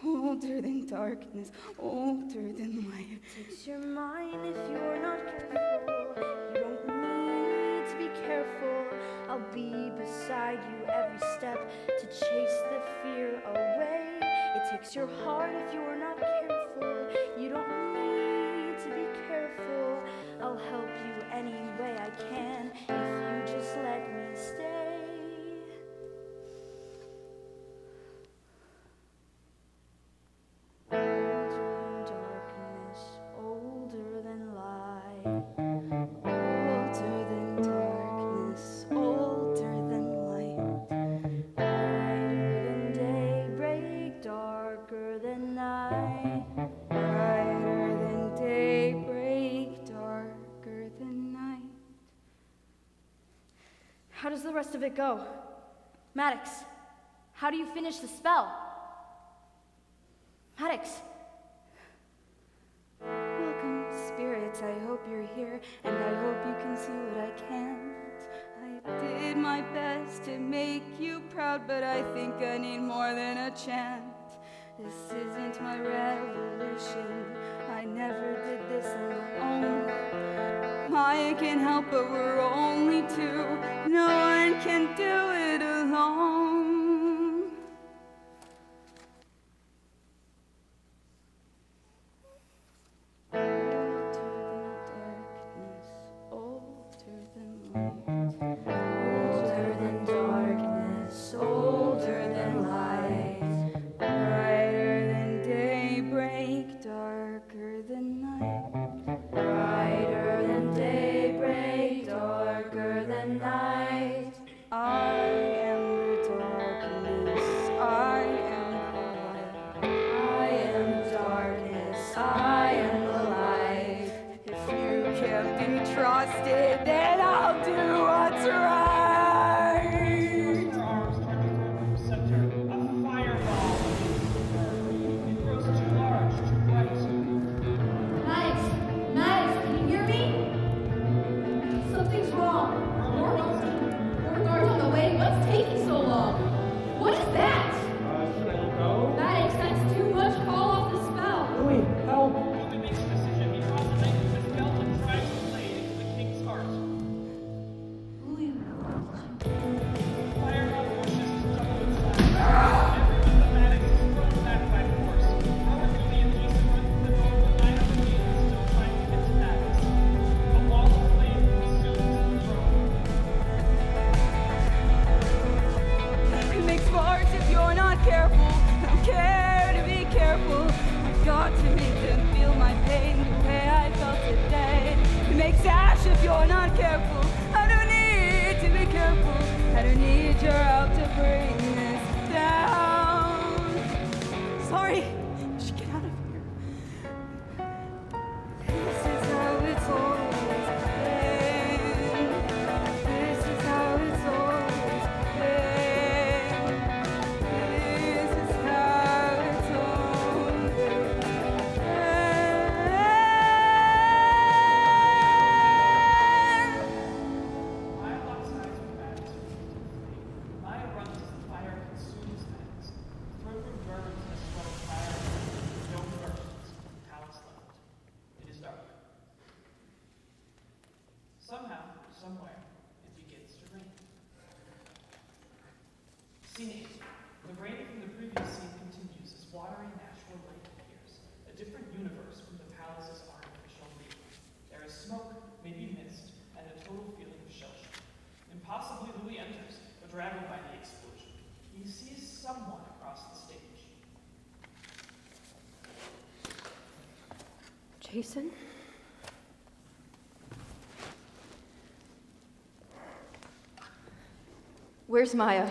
older than darkness, older than light. Takes your mind if you're not careful. You don't need to be careful. I'll be beside you every step to chase the fear away. It takes your heart if you're not careful. You don't need to be careful. I'll help you any way I can if you just let me stay. Older than light, older than darkness, older than light, brighter than daybreak, darker than night, brighter than daybreak, darker than night. How does the rest of it go? MADDOX, how do you finish the spell? MADDOX. Welcome, spirits, I hope you're here, and I hope you can see what I can't. I did my best to make you proud, but I think I need more than a chant. This isn't my revolution, I never did this alone. Maya can help, but we're only two, no one can do it alone. careful. I don't need to be careful. I don't need your help to bring this down. Sorry, we should get out of here. This is how it's always been. This is how it's always been. This is how it's always been. MADDOX eyes were back to the flame. Maya runs as the fire consumes Max. Throat room burns as well as fire. No bursts. Palace left. It is dark. Somehow, somewhere, it begins to rain. Scene 8. The rain from the previous scene continues as watery natural light appears, a different universe from the palace's artificial leaf. There is smoke, maybe mist, and a total feeling of shell shock. Impossibly, Louis enters, bedraggled by the explosion. He sees someone across the stage. Jason? Where's Maya?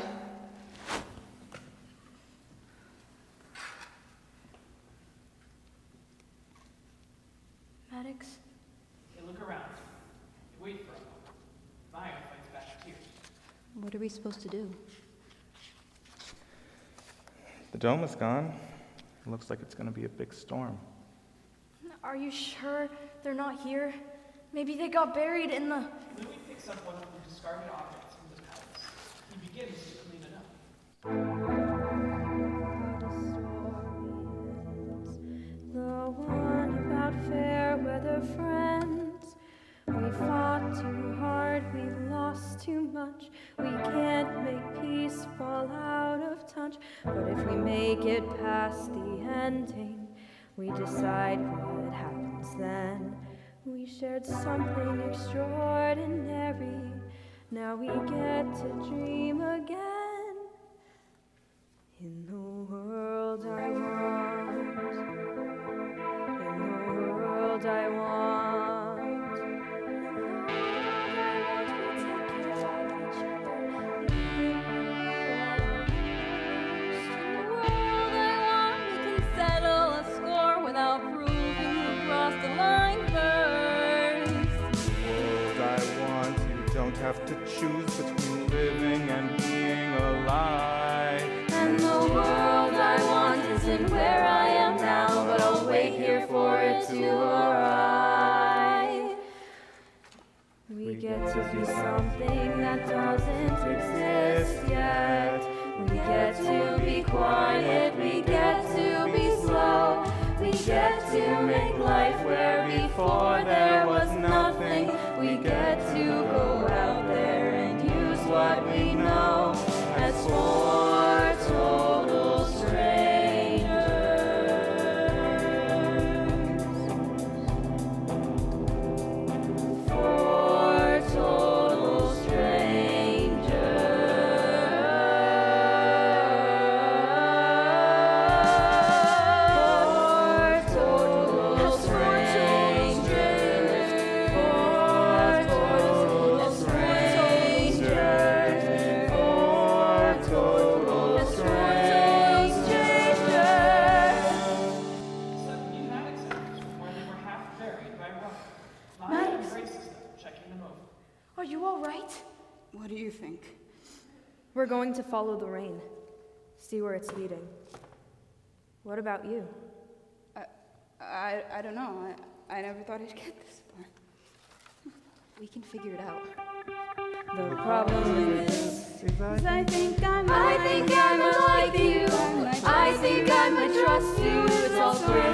MADDOX? They look around. They wait for a moment. Maya fights back tears. What are we supposed to do? The dome is gone. It looks like it's going to be a big storm. Are you sure they're not here? Maybe they got buried in the... Louis picks up one of the discarded objects from the palace. He begins to clean it up. The one about fair weather friends. We fought too hard, we lost too much. We can't make peace fall out of touch. But if we make it past the ending, we decide what happens then. We shared something extraordinary. Now we get to dream again. In the world I want. In the world I want. Settle a score without proving who crossed the line first. World I want, you don't have to choose between living and being alive. And the world I want isn't where I am now, but I'll wait here for it to arrive. We get to be something that doesn't exist yet. We get to be quiet, we get to be slow. We get to make life where before there was nothing. We get to go out there and use what we know as four total strangers. Four total strangers. Four total strangers. Four total strangers. Four total strangers. Suddenly, MADDOX enters from where they were half buried by rock. Maya embraces them, checking them over. Are you all right? What do you think? We're going to follow the rain. See where it's leading. What about you? I don't know. I never thought I'd get this far. We can figure it out. The problem is I think I I think I might like you. I think I might trust you. It's all great.